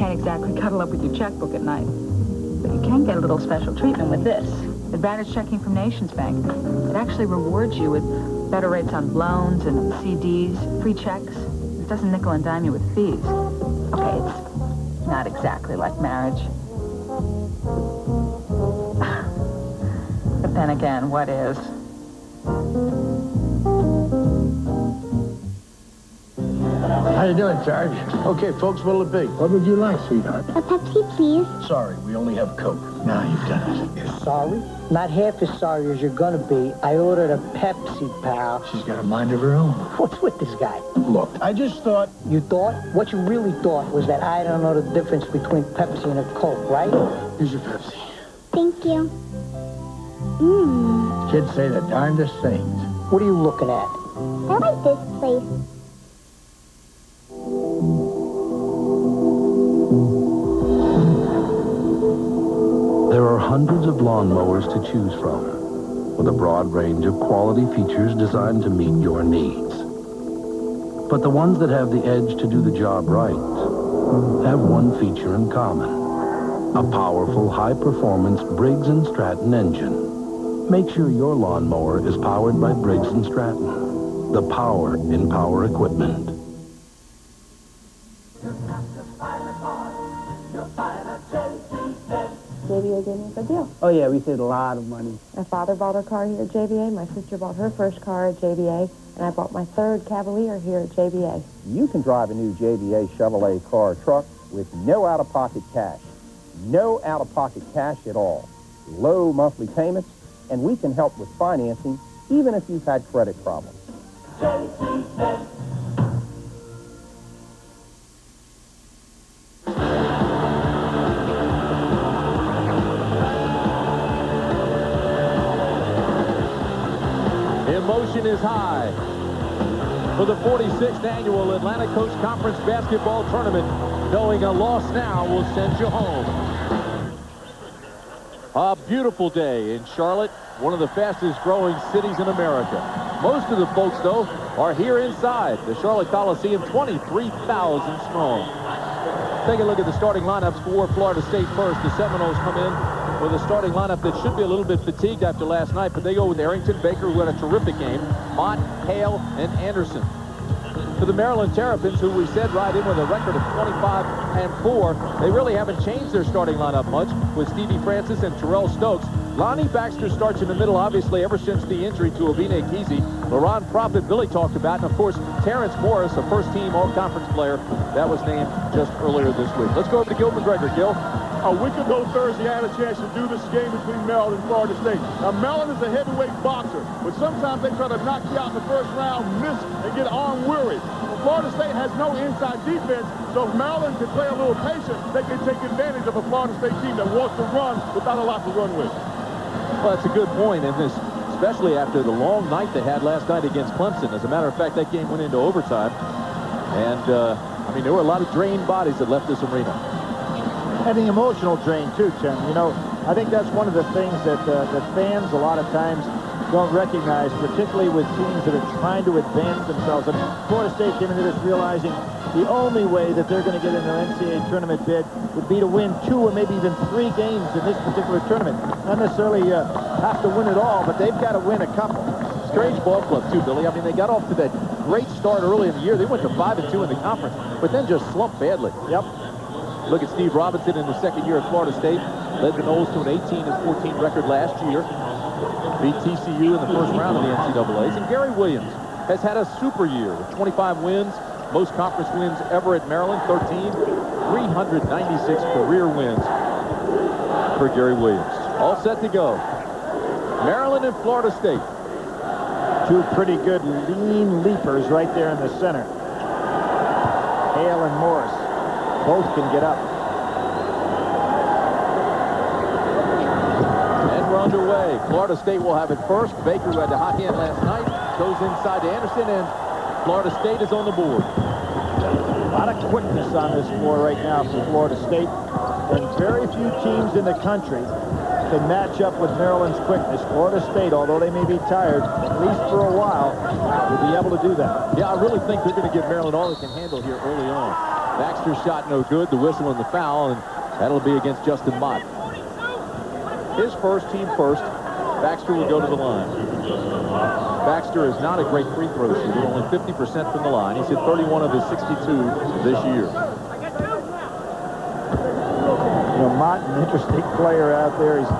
can't exactly cuddle up with your checkbook at night. But you can get a little special treatment with this. Advantage checking from Nations Bank. It actually rewards you with better rates on loans and CDs, free checks. It doesn't nickel and dime you with fees. Okay, it's not exactly like marriage. But then again, what is? How you doing, Sarge? Okay, folks, what'll it be? What would you like, sweetheart? A Pepsi, please. Sorry, we only have Coke. Now you've done it. You're sorry? Not half as sorry as you're gonna be. I ordered a Pepsi, pal. She's got a mind of her own. What's with this guy? Look, I just thought... You thought? What you really thought was that I don't know the difference between Pepsi and a Coke, right? Here's your Pepsi. Thank you. Kids say the darndest things. What are you looking at? I like this place. There are hundreds of lawnmowers to choose from, with a broad range of quality features designed to meet your needs. But the ones that have the edge to do the job right have one feature in common: a powerful, high-performance Briggs & Stratton engine. Make sure your lawnmower is powered by Briggs & Stratton, the power in power equipment. JBA gave me a good deal. Oh, yeah, we saved a lot of money. My father bought a car here at JBA, my sister bought her first car at JBA, and I bought my third Cavalier here at JBA. You can drive a new JBA Chevrolet car or truck with no out-of-pocket cash. No out-of-pocket cash at all. Low monthly payments, and we can help with financing even if you've had credit problems. Emotion is high for the 46th annual Atlantic Coast Conference Basketball Tournament, knowing a loss now will send you home. A beautiful day in Charlotte, one of the fastest growing cities in America. Most of the folks, though, are here inside the Charlotte Coliseum, 23,000 strong. Take a look at the starting lineups for Florida State first. The Seminoles come in with a starting lineup that should be a little bit fatigued after last night, but they go with Arrington, Baker, who had a terrific game, Mott, Hale, and Anderson. For the Maryland Terrapins, who we said ride in with a record of 25-4, they really haven't changed their starting lineup much with Stevie Francis and Terrell Stokes. Lonnie Baxter starts in the middle, obviously, ever since the injury to Obine Kesey. LaRon Prophet, Billy talked about, and of course, Terrence Morris, a first-team all-conference player that was named just earlier this week. Let's go over to Gil McGregor. Gil? A week ago Thursday, I had a chance to do this game between Maryland and Florida State. Now, Maryland is a heavyweight boxer, but sometimes they try to knock you out in the first round, miss, and get arm weary. Florida State has no inside defense, so if Maryland can play a little patient, they can take advantage of a Florida State team that wants to run without a lot to run with. Well, that's a good point, and this, especially after the long night they had last night against Clemson. As a matter of fact, that game went into overtime, and, I mean, there were a lot of drained bodies that left this arena. And the emotional drain, too, Tim. You know, I think that's one of the things that fans a lot of times don't recognize, particularly with teams that are trying to advance themselves. And Florida State came into this realizing the only way that they're going to get in their NCAA tournament bid would be to win 2 or maybe even 3 games in this particular tournament. Not necessarily have to win it all, but they've got to win a couple. Strange ball club, too, Billy. I mean, they got off to that great start early in the year. They went to 5-2 in the conference, but then just slumped badly. Yep. Look at Steve Robinson in his second year at Florida State. Led the Noles to an 18-14 record last year. Beat TCU in the first round of the NCAAs. And Gary Williams has had a super year with 25 wins, most conference wins ever at Maryland, 13. 396 career wins for Gary Williams. All set to go. Maryland and Florida State. 2 pretty good lean leapers right there in the center. Hale and Morris. Both can get up. And we're underway. Florida State will have it first. Baker, who had the hot hand last night, goes inside to Anderson, and Florida State is on the board. A lot of quickness on this floor right now for Florida State. And very few teams in the country can match up with Maryland's quickness. Florida State, although they may be tired, at least for a while, will be able to do that. Yeah, I really think they're going to give Maryland all they can handle here early on. Baxter's shot no good. The whistle and the foul, and that'll be against Justin Mott. His first, team first. Baxter will go to the line. Baxter is not a great free throw shooter, only 50% from the line. He's hit 31 of his 62 this year. You know, Mott, an interesting player out there. He's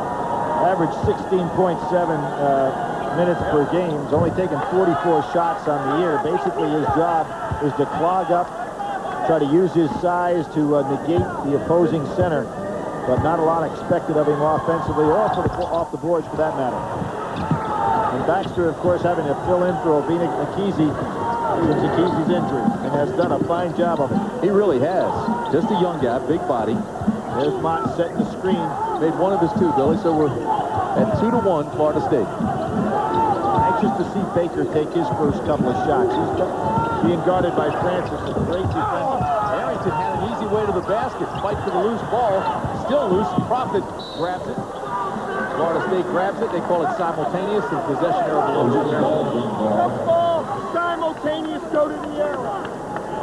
averaged 16.7 minutes per game. He's only taken 44 shots on the year. Basically, his job is to clog up, try to use his size to negate the opposing center, but not a lot expected of him offensively or off the boards for that matter. And Baxter, of course, having to fill in for Obina Akizi since Akizi's injury, and has done a fine job of it. He really has. Just a young guy, big body. There's Mott setting the screen. Made one of his two, Billy, so we're at 2-1 Florida State. Anxious to see Baker take his first couple of shots. He's being guarded by Francis, a great defender. Arrington had an easy way to the basket. Fight for the loose ball. Still loose. Profit grabs it. Florida State grabs it. They call it simultaneous, and possession error belongs to Maryland. Simultaneous go to the arrow.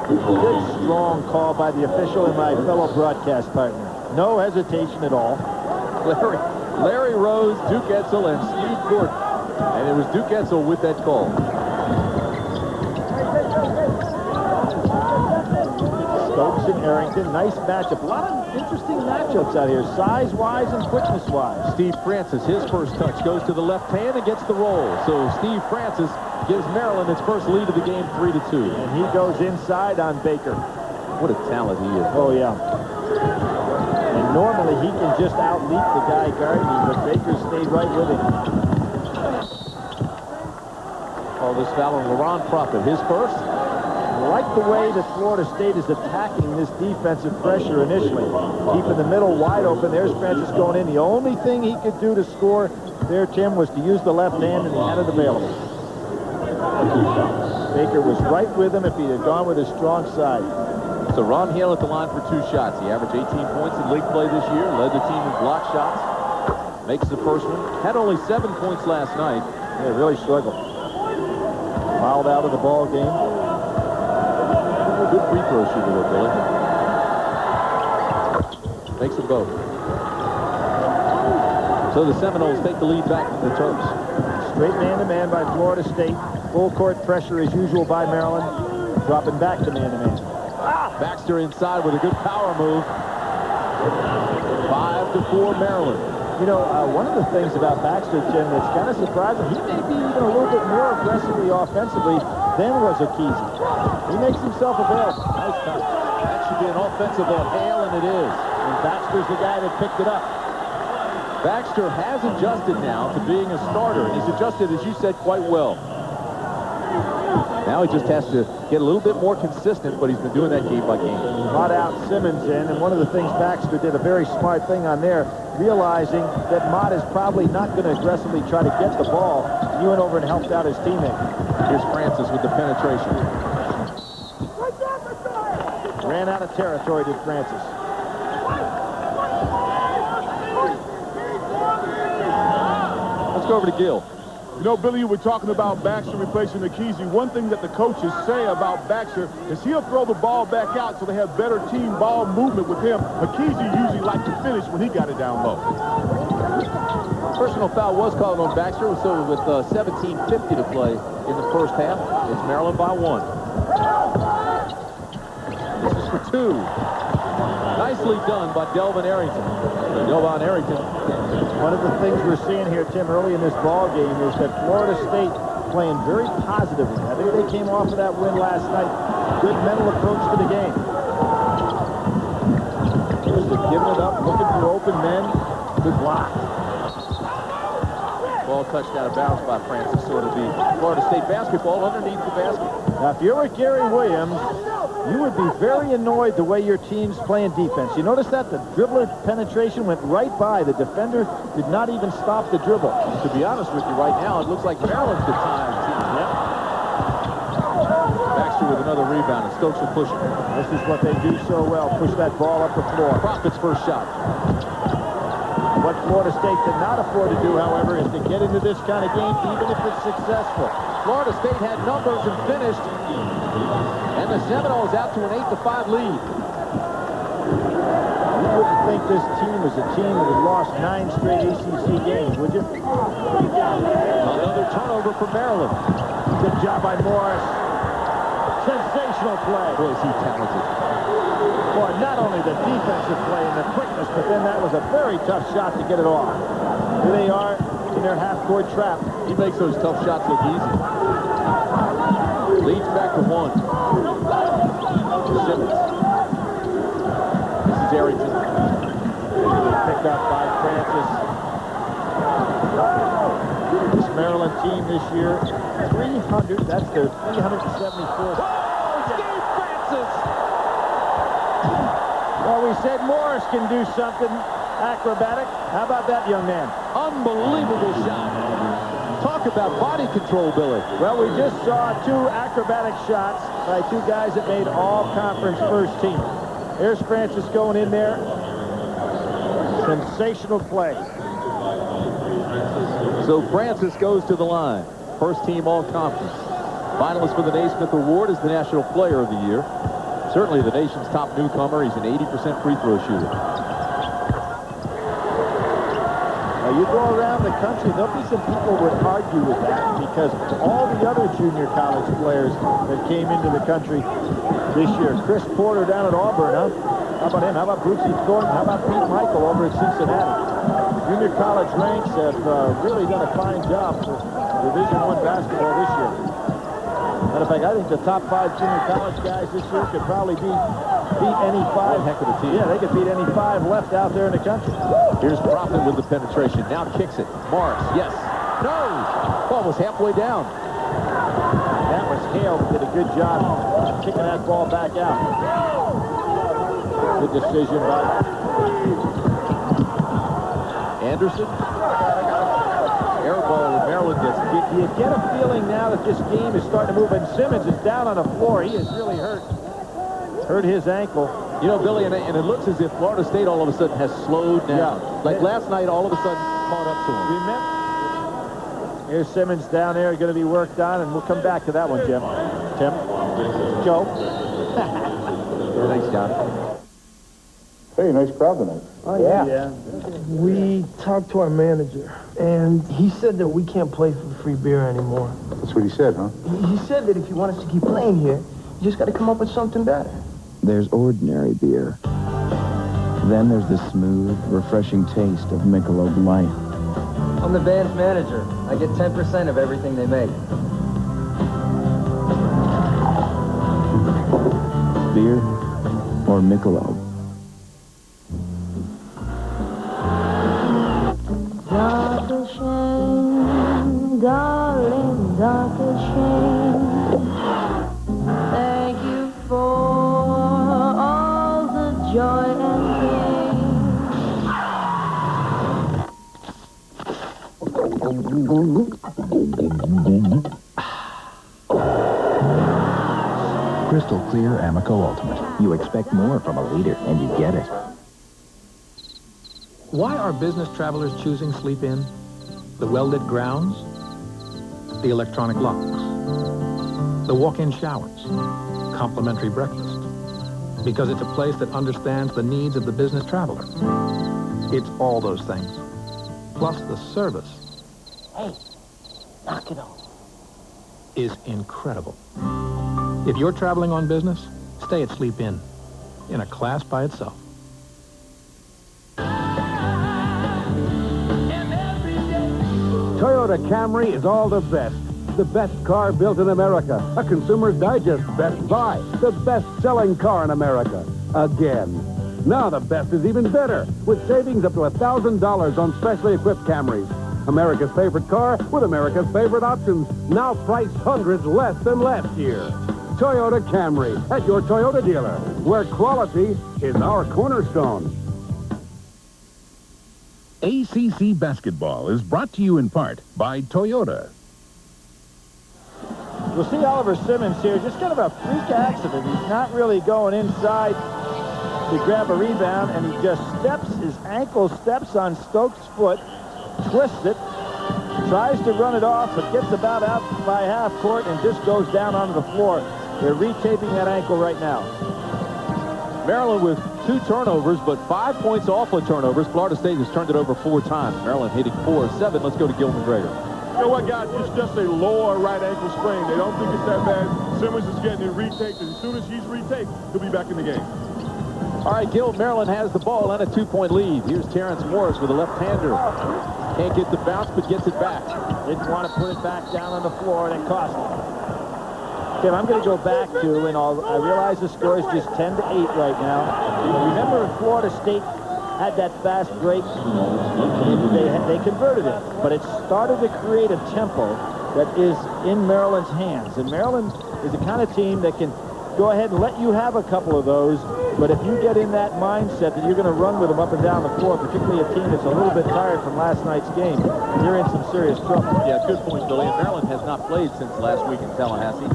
Good, strong call by the official and my fellow broadcast partner. No hesitation at all. Larry Rose, Duke Edsel, and Steve Gordon. And it was Duke Edsel with that call. Stokes and Arrington, nice matchup. A lot of interesting matchups out here, size-wise and quickness-wise. Steve Francis, his first touch goes to the left hand and gets the roll. So Steve Francis gives Maryland its first lead of the game, 3-2. And he goes inside on Baker. What a talent he is. Oh, yeah. And normally he can just out-leap the guy guarding him, but Baker stayed right with him. Call this foul on Laron Profit, his first. I like the way that Florida State is attacking this defensive pressure initially. Keeping the middle wide open. There's Francis going in. The only thing he could do to score there, Tim, was to use the left hand, and he had it available. Baker was right with him if he had gone with his strong side. So Ron Hale at the line for 2 shots. He averaged 18 points in league play this year. Led the team in block shots. Makes the first one. Had only 7 points last night. Yeah, really struggled. Fouled out of the ball game. Good free throw shooter there, Billy. Makes them both. So the Seminoles take the lead back from the Terps. Straight man-to-man by Florida State. Full court pressure as usual by Maryland. Dropping back to man-to-man. Baxter inside with a good power move. 5-4 Maryland. You know, one of the things about Baxter, Jim, that's kind of surprising, he may be even a little bit more aggressively offensively than was Akizi. He makes himself available. Nice touch. That should be an offensive on Hale, and it is. And Baxter's the guy that picked it up. Baxter has adjusted now to being a starter, and he's adjusted, as you said, quite well. Now he just has to get a little bit more consistent, but he's been doing that game by game. Brought out Simmons in, and one of the things Baxter did, a very smart thing on there, realizing that Mott is probably not going to aggressively try to get the ball. He went over and helped out his teammate. Here's Francis with the penetration. Ran out of territory, did Francis. Let's go over to Gill. You know, Billy, you were talking about Baxter replacing Akizi. One thing that the coaches say about Baxter is he'll throw the ball back out so they have better team ball movement with him. Akizi usually liked to finish when he got it down low. Personal foul was called on Baxter, so with 17:50 to play in the first half, it's Maryland by 1. This is for 2. Nicely done by Delvin Arrington. Delvin Arrington. One of the things we're seeing here, Tim, early in this ball game is that Florida State playing very positively. I think they came off of that win last night. Good mental approach to the game. Just giving it up, looking for open men. Good block. Ball touched out of bounds by Francis, so it'll be Florida State basketball underneath the basket. Now, if you were Gary Williams, you would be very annoyed the way your team's playing defense. You notice that? The dribbler penetration went right by. The defender did not even stop the dribble. To be honest with you, right now, it looks like Maryland's the time team. Yep. Baxter with another rebound, and Stokes will push it. This is what they do so well, push that ball up the floor. Profit's first shot. What Florida State cannot afford to do, however, is to get into this kind of game, even if it's successful. Florida State had numbers and finished. And the Seminoles out to an 8-5 lead. You wouldn't think this team was a team that had lost 9 straight ACC games, would you? Another turnover for Maryland. Good job by Morris. Sensational play. Boy, is he talented. Boy, not only the defensive play and the quickness, but then that was a very tough shot to get it off. Here they are in their half-court trap. He makes those tough shots look easy. Leads back to 1. Simmons. This is Arrington. Picked up by Francis. This Maryland team this year, 300, that's their 374th. Oh, Steve Francis! Well, we said Morris can do something acrobatic. How about that, young man? Unbelievable shot. Talk about body control, Billy. Well, we just saw 2 acrobatic shots by 2 guys that made all-conference first team. Here's Francis going in there. Sensational play. So Francis goes to the line. First team all-conference. Finalist for the Naismith Award is the National Player of the Year. Certainly the nation's top newcomer. He's an 80% free throw shooter. Now, you go around the country, there'll be some people who would argue with that because all the other junior college players that came into the country this year. Chris Porter down at Auburn, huh? How about him? How about Brucey Thornton? How about Pete Michael over at Cincinnati? Junior college ranks have really done a fine job for Division I basketball this year. Matter of fact, I think the top 5 junior college guys this year could probably beat any 5. Heck of a team. Yeah, they could beat any 5 left out there in the country. Here's Prophet with the penetration. Now kicks it. Morris, yes. No! Ball was halfway down. That was Hale who did a good job kicking that ball back out. Good decision by Anderson. Air ball with Maryland gets it. Do you get a feeling now that this game is starting to move? And Simmons is down on the floor. He is really hurt his ankle. You know, Billy, and it looks as if Florida State all of a sudden has slowed down. Yeah. Like last night, all of a sudden caught up to him. Remember? Here's Simmons down there, going to be worked on, and we'll come back to that one, Jim. Tim? Joe? Yeah, thanks, John. Hey, nice crowd tonight. Oh, yeah. We talked to our manager, and he said that we can't play for free beer anymore. That's what he said, huh? He said that if you want us to keep playing here, you just got to come up with something better. There's ordinary beer. Then there's the smooth, refreshing taste of Michelob Light. I'm the band's manager. I get 10% of everything they make. Beer or Michelob? Dark as shame, darling, dark as shame. Thank you for all the joy and Crystal Clear Amico Ultimate. You expect more from a leader, and you get it. Why are business travelers choosing Sleep Inn? The well-lit grounds, the electronic locks, the walk-in showers, complimentary breakfast. Because it's a place that understands the needs of the business traveler. It's all those things. Plus the service. Hey, knock it off. Is incredible. If you're traveling on business, stay at Sleep Inn, in a class by itself. Toyota Camry is all the best. The best car built in America. A Consumer's Digest Best Buy. The best-selling car in America. Again. Now the best is even better, with savings up to $1,000 on specially equipped Camrys. America's favorite car with America's favorite options. Now priced hundreds less than last year. Toyota Camry at your Toyota dealer, where quality is our cornerstone. ACC Basketball is brought to you in part by Toyota. We'll see Oliver Simmons here. Just kind of a freak accident. He's not really going inside to grab a rebound, and he just his ankle steps on Stokes' foot, twists it, tries to run it off, but gets about out by half court and just goes down onto the floor. They're retaping that ankle right now. Maryland with 2 turnovers, but 5 points off of turnovers. Florida State has turned it over 4 times. Maryland hitting 4 of 7. Let's go to Gilman Grader. You know what, guys? It's just a lower right ankle sprain. They don't think it's that bad. Simmons is getting it retaked, and as soon as he's retaked, he'll be back in the game. All right, Gil, Maryland has the ball and a 2-point lead. Here's Terrence Morris with a left-hander. Can't get the bounce, but gets it back. Didn't want to put it back down on the floor, and it cost him. Tim, I'm going to go back to, and I realize the score is just 10-8 right now. But remember, if Florida State had that fast break, they converted it. But it started to create a tempo that is in Maryland's hands. And Maryland is the kind of team that can go ahead and let you have a couple of those. But if you get in that mindset that you're going to run with them up and down the floor, particularly a team that's a little bit tired from last night's game, you're in some serious trouble. Yeah, good point, Billy. And Maryland has not played since last week in Tallahassee,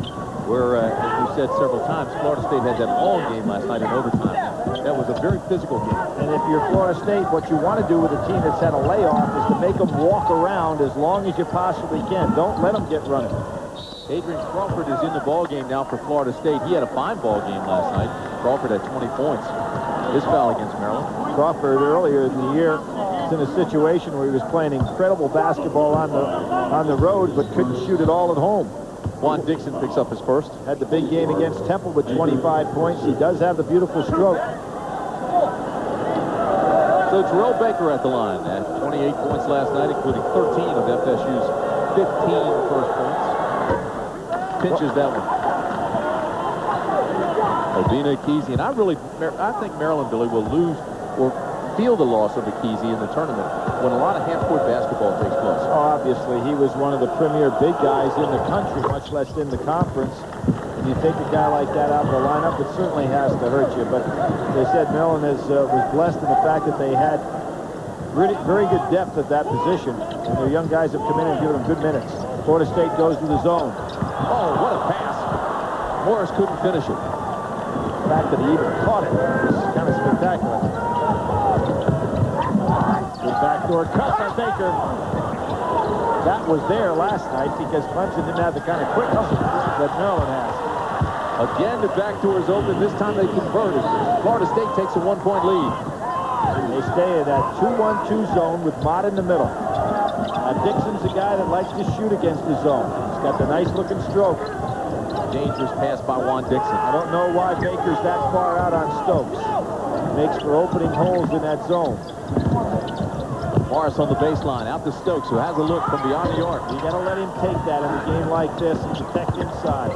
where, as we said several times, Florida State had that long game last night in overtime. That was a very physical game. And if you're Florida State, what you want to do with a team that's had a layoff is to make them walk around as long as you possibly can. Don't let them get running. Adrian Crawford is in the ball game now for Florida State. He had a fine ball game last night. Crawford had 20 points. His foul against Maryland. Crawford earlier in the year was in a situation where he was playing incredible basketball on the road, but couldn't shoot it all at home. Juan Dixon picks up his first. Had the big game against Temple with 25 points. He does have the beautiful stroke. So Terrell Baker at the line at 28 points last night, including 13 of FSU's 15 first points. Pinches that one. Obina Kesey, and I think Maryland, Billy, will lose or feel the loss of Kesey in the tournament when a lot of half-court basketball takes place. Oh, obviously, he was one of the premier big guys in the country, much less in the conference. And you take a guy like that out of the lineup, it certainly has to hurt you. But as I said, Maryland was blessed in the fact that they had really, very good depth at that position. And their young guys have come in and given them good minutes. Florida State goes to the zone. Oh, what a pass. Morris couldn't finish it. The fact that he even caught it was kind of spectacular. Good backdoor cut by Baker. That was there last night because Clemson didn't have the kind of quickness that Maryland has. Again, the backdoor is open. This time they converted. Florida State takes a 1-point lead. They stay in that 2-1-2 zone with Mott in the middle. Now, Dixon's a guy that likes to shoot against the zone. He's got the nice-looking stroke. Dangerous pass by Juan Dixon. I don't know why Baker's that far out on Stokes. Makes for opening holes in that zone. Morris on the baseline, out to Stokes, who has a look from beyond the arc. You got to let him take that in a game like this and protect inside.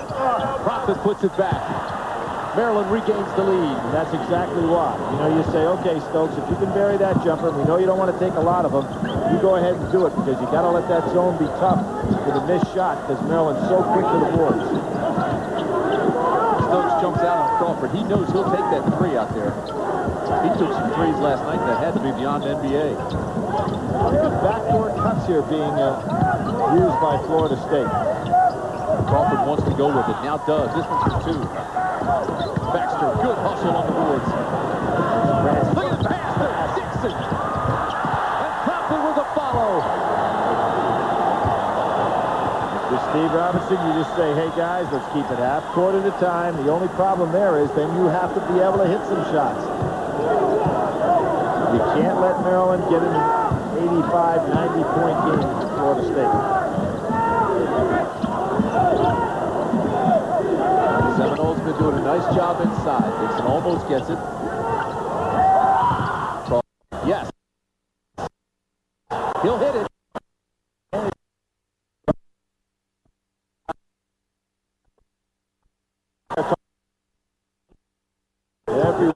Profit puts it back. Maryland regains the lead. And that's exactly why. You know, you say, okay, Stokes, if you can bury that jumper, we know you don't want to take a lot of them, you go ahead and do it because you got to let that zone be tough with a missed shot because Maryland's so quick to the boards. Stokes jumps out on Crawford. He knows he'll take that 3 out there. He took some threes last night that had to be beyond NBA. Good backdoor cuts here being used by Florida State. Crawford wants to go with it. Now does. This one's for 2. Baxter, good hustle on the boards. Look at the pass there. Dixon. And Crawford with a follow. With Steve Robinson, you just say, hey, guys, let's keep it half court at a time. The only problem there is then you have to be able to hit some shots. You can't let Maryland get an 85, 90-point game against Florida State. Seminoles been doing a nice job inside. Dixon almost gets it. Yes. He'll hit it. Every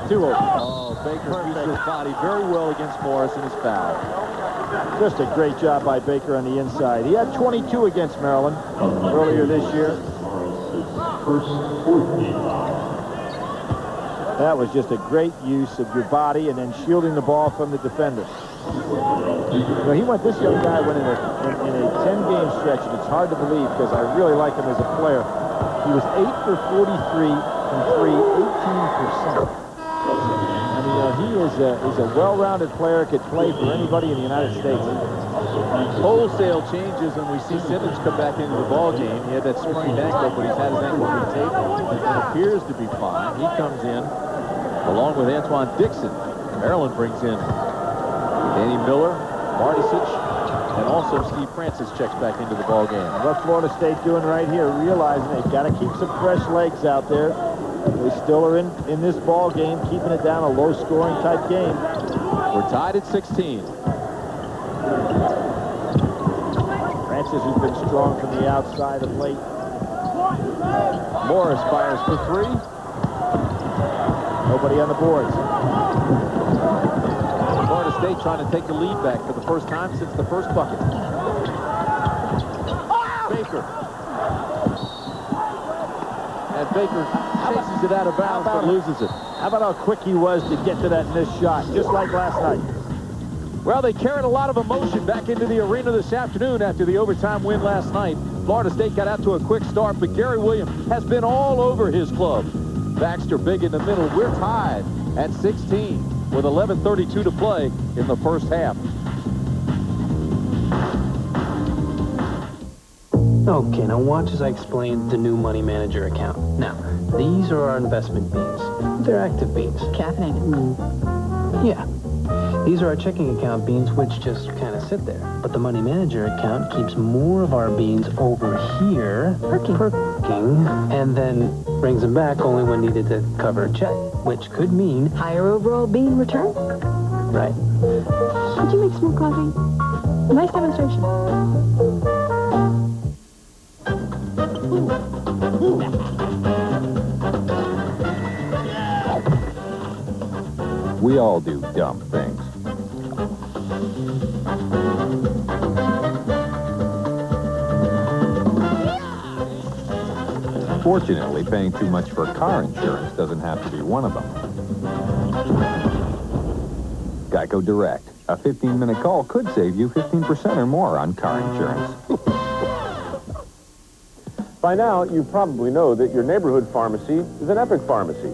Too open. Oh, Baker beats his body very well against Morris in his foul. Just a great job by Baker on the inside. He had 22 against Maryland earlier this year. That was just a great use of your body and then shielding the ball from the defender. Well, this young guy went in a 10-game stretch, and it's hard to believe because I really like him as a player. He was 8 for 43 from 3, 18%. I mean, he is a well-rounded player, could play for anybody in the United States. Wholesale changes when we see Simmons come back into the ball game. He had that sprained ankle, but he's had his ankle retaped. It appears to be fine. He comes in along with Antoine Dixon. Maryland brings in Danny Miller, Bartisic, and also Steve Francis checks back into the ball game. What Florida State doing right here, realizing they've got to keep some fresh legs out there. They still are in this ball game, keeping it down, a low-scoring type game. We're tied at 16. Francis, who's been strong from the outside of late. Morris fires for 3. Nobody on the boards. Florida State trying to take the lead back for the first time since the first bucket. Baker. And Baker chases it out of bounds but loses it. How about how quick he was to get to that missed shot, just like last night? Well, they carried a lot of emotion back into the arena this afternoon after the overtime win last night. Florida State got out to a quick start, but Gary Williams has been all over his club. Baxter big in the middle. We're tied at 16 with 11:32 to play in the first half. Okay, now watch as I explain the new money manager account. Now, these are our investment beans. They're active beans. Caffeinated. Yeah. These are our checking account beans, which just kind of sit there. But the money manager account keeps more of our beans over here, perking, and then brings them back only when needed to cover a check, which could mean Higher overall bean return? right. Could you make some more coffee? Nice demonstration. We all do dumb things. Fortunately, paying too much for car insurance doesn't have to be one of them. Geico Direct. A 15-minute call could save you 15% or more on car insurance. By now, you probably know that your neighborhood pharmacy is an Epic pharmacy.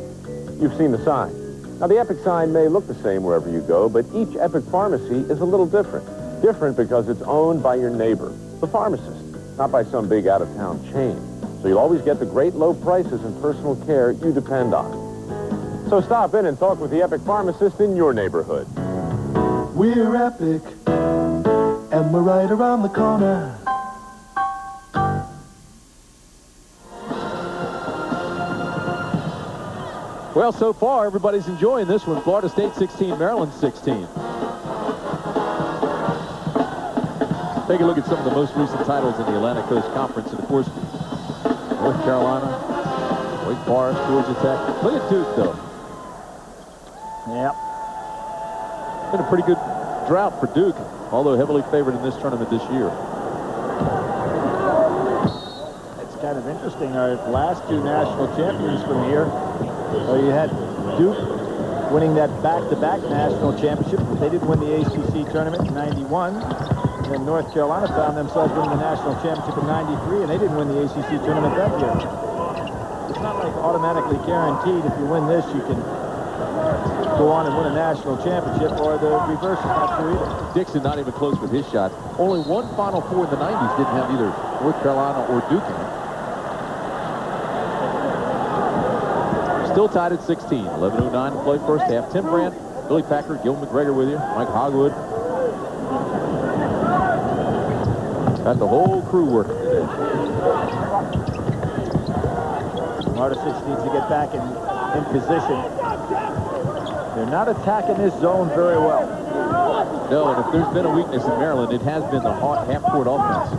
You've seen the sign. Now, the Epic sign may look the same wherever you go, but each Epic pharmacy is a little different. Different because it's owned by your neighbor, the pharmacist, not by some big out-of-town chain. So you'll always get the great low prices and personal care you depend on. So stop in and talk with the Epic pharmacist in your neighborhood. We're Epic, and we're right around the corner. Well, so far, everybody's enjoying this one. Florida State 16, Maryland 16. Take a look at some of the most recent titles in the Atlantic Coast Conference. And, of course, North Carolina, Wake Forest, Georgia Tech. Look at Duke, though. Yep. Been a pretty good drought for Duke, although heavily favored in this tournament this year. It's kind of interesting. Our last two national champions from here. So you had Duke winning that back-to-back national championship, but they didn't win the ACC tournament in '91. And then North Carolina found themselves winning the national championship in '93, and they didn't win the ACC tournament that year. It's not like automatically guaranteed if you win this, you can go on and win a national championship, or the reverse is not true either. Dixon not even close with his shot. Only one Final Four in the 90s didn't have either North Carolina or Duke in it. Still tied at 16. 11:09 to play first half. Tim Brandt, Billy Packard, Gil McGregor with you. Mike Hogwood. Got the whole crew working today. Bartisic needs to get back in position. They're not attacking this zone very well. No, and if there's been a weakness in Maryland, it has been the half-court offense.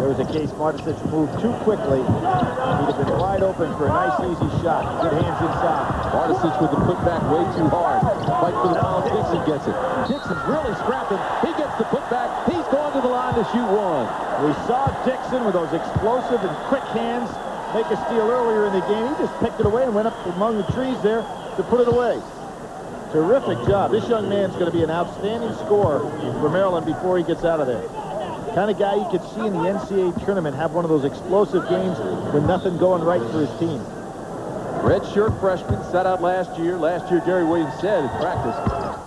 There was a case Martisic moved too quickly. He'd have been wide open for a nice, easy shot. Good hands inside. Martisic with the putback way too hard. Fight for the ball. Dixon gets it. Dixon's really scrapping. He gets the putback. He's going to the line to shoot one. We saw Dixon with those explosive and quick hands make a steal earlier in the game. He just picked it away and went up among the trees there to put it away. Terrific job. This young man's going to be an outstanding scorer for Maryland before he gets out of there. Kind of guy you could see in the NCAA tournament have one of those explosive games with nothing going right for his team. Red shirt freshman, sat out last year. Last year, Gary Williams said in practice,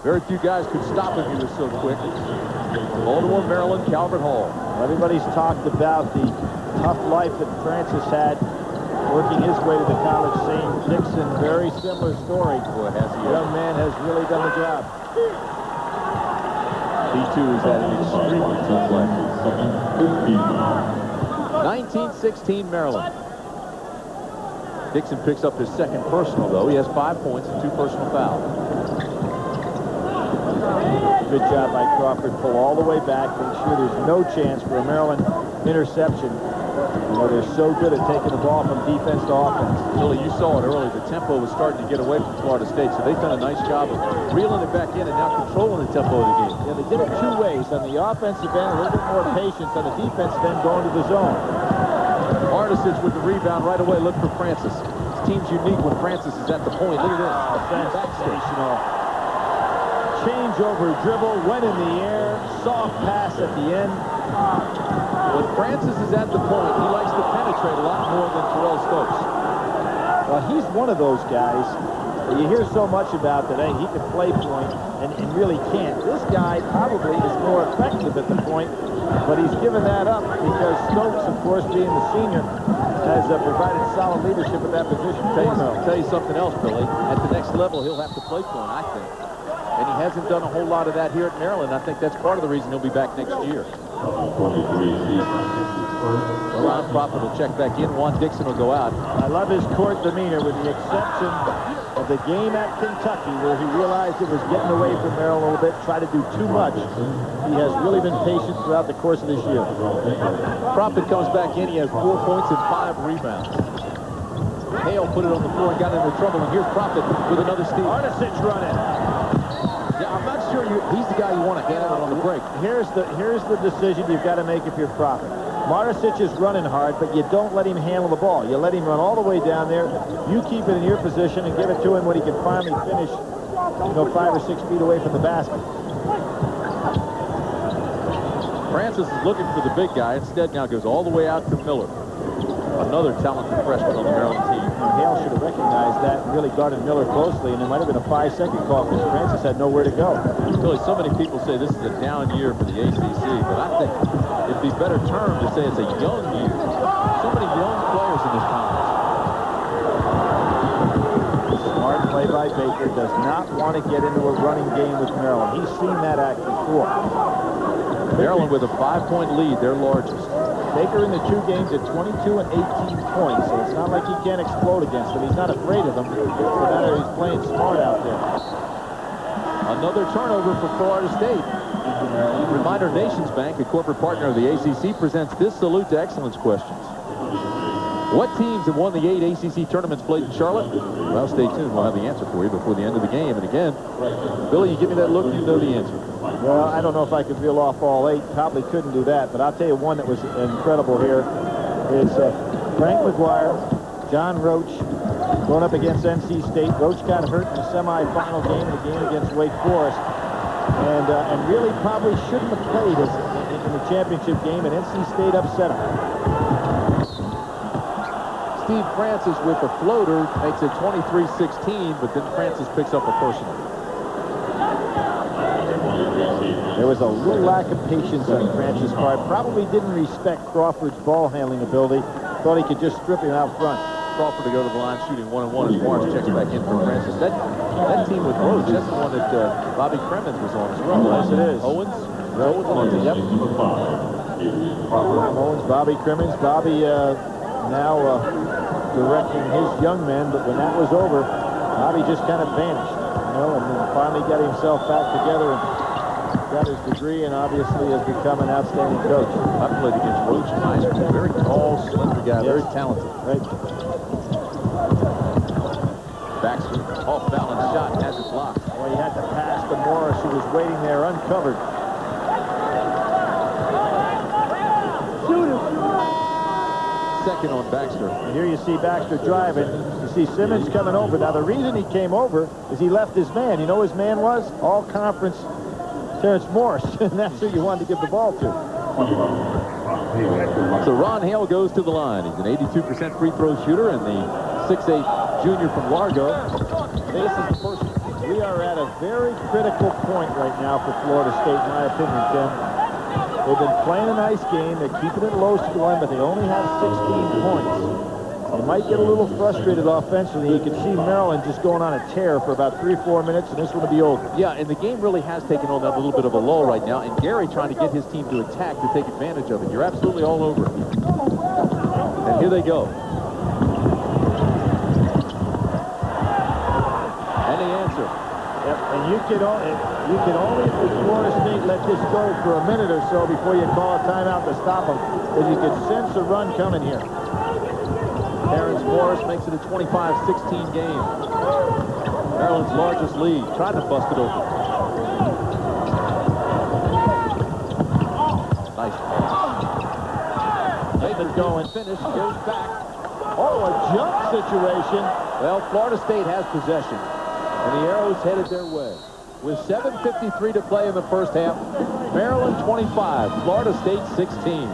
very few guys could stop him. He was so quick. Baltimore, Maryland, Calvert Hall. Everybody's talked about the tough life that Francis had working his way to the college scene. Dixon, very similar story. Boy, has he. The young man has really done the job. He too has had an extremely tough life. 1916 Maryland. Dixon picks up his second personal, though. He has 5 points and 2 personal fouls. Good job by Crawford. Pull all the way back. Make sure there's no chance for a Maryland interception. You know, they're so good at taking the ball from defense to offense. Billy, you saw it early. The tempo was starting to get away from Florida State, so they've done a nice job of reeling it back in and now controlling the tempo of the game. Yeah, they did it two ways. On the offensive end, a little bit more patience. On the defensive end, going to the zone. Martisic with the rebound right away. Look for Francis. This team's unique when Francis is at the point. Look at this. Sensational. Change over dribble, went in the air, soft pass at the end. When Francis is at the point, he likes to penetrate a lot more than Terrell Stokes. Well, he's one of those guys that you hear so much about today. He can play point and really can't. This guy probably is more effective at the point, but he's given that up because Stokes, of course, being the senior, has provided solid leadership at that position. Tell you something else, Billy. At the next level, he'll have to play point, I think. And he hasn't done a whole lot of that here at Maryland. I think that's part of the reason he'll be back next year. Ron Prophet will check back in. Juan Dixon will go out. I love his court demeanor, with the exception of the game at Kentucky, where he realized it was getting away from Maryland a little bit, tried to do too much. He has really been patient throughout the course of this year. Prophet comes back in. He has 4 points and 5 rebounds. Hale put it on the floor and got into trouble, and here's Prophet with another steal. Martisic running. Yeah, I'm not sure he's the guy you want to hand out on the break. Here's the decision you've got to make if you're Prophet. Martisic is running hard, but you don't let him handle the ball. You let him run all the way down there. You keep it in your position and give it to him when he can finally finish, 5 or 6 feet away from the basket. Francis is looking for the big guy. Instead, now goes all the way out to Miller. Another talented freshman on the Maryland team. Hale should have recognized that and really guarded Miller closely, and there might have been a 5-second call because Francis had nowhere to go. Really, so many people say this is a down year for the ACC, but I think it'd be a better term to say it's a young year. So many young players in this conference. Smart play by Baker. Does not want to get into a running game with Maryland. He's seen that act before. Maryland with a 5-point lead, their largest. Baker in the 2 games at 22 and 18 points, so it's not like he can't explode against them. He's not afraid of them. It's the matter he's playing smart out there. Another turnover for Florida State. Reminder, Nations Bank, a corporate partner of the ACC, presents this Salute to Excellence questions. What teams have won the 8 ACC tournaments played in Charlotte? Well, stay tuned. We'll have the answer for you before the end of the game. And again, Billy, you give me that look, you know the answer. Well, I don't know if I could reel off all 8. Probably couldn't do that. But I'll tell you one that was incredible here is Frank McGuire, John Roach going up against NC State. Roach got hurt in the semifinal game, the game against Wake Forest. And really probably shouldn't have played in the championship game, and NC State upset him. Steve Francis with the floater makes it 23-16, but then Francis picks up a personal. There was a little lack of patience on Francis' part. Probably didn't respect Crawford's ball handling ability. Thought he could just strip him out front. Crawford to go to the line shooting 1-on-1 as Morris checks back in for Francis. That team with Roach, that's the one that Bobby Cremins was on as well. Yes, it is. Owens on it, yep. Owens, Bobby Cremins. Bobby now directing his young men, but when that was over, Bobby just kind of vanished, and then finally got himself back together and got his degree and obviously has become an outstanding coach. I played against Roach in high school. Very tall, slender guy, very talented. Right. Baxter, off-balance shot, has it blocked. Well, he had to pass to Morris, who was waiting there uncovered. Second on Baxter. And here you see Baxter driving. You see Simmons coming over. Now, the reason he came over is he left his man. You know who his man was? All-conference Terrence Morris, and that's who you wanted to give the ball to. So Ron Hale goes to the line. He's an 82% free throw shooter and the 6'8" junior from Largo. This is the first. We are at a very critical point right now for Florida State, in my opinion, Tim. They've been playing a nice game. They're keeping it low scoring, but they only have 16 points. They might get a little frustrated offensively. You can see Maryland just going on a tear for about 3 or 4 minutes, and this one will be over. Yeah, and the game really has taken on that little bit of a lull right now, and Gary trying to get his team to attack to take advantage of it. You're absolutely all over it. And here they go. And the answer. Yep, and you can only, if Florida State, let this go for a minute or so before you call a timeout to stop them, because you can sense a run coming here. Terrence Morris makes it a 25-16 game. Maryland's largest lead. Tried to bust it open. Nice pass. David going, finish, goes back. Oh, a jump situation. Well, Florida State has possession, and the arrow's headed their way. With 7:53 to play in the first half, Maryland 25, Florida State 16.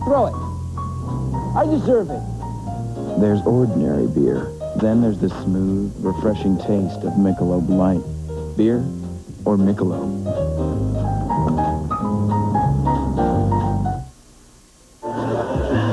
Throw it. I deserve it. There's ordinary beer. Then there's the smooth, refreshing taste of Michelob Light. Beer or Michelob?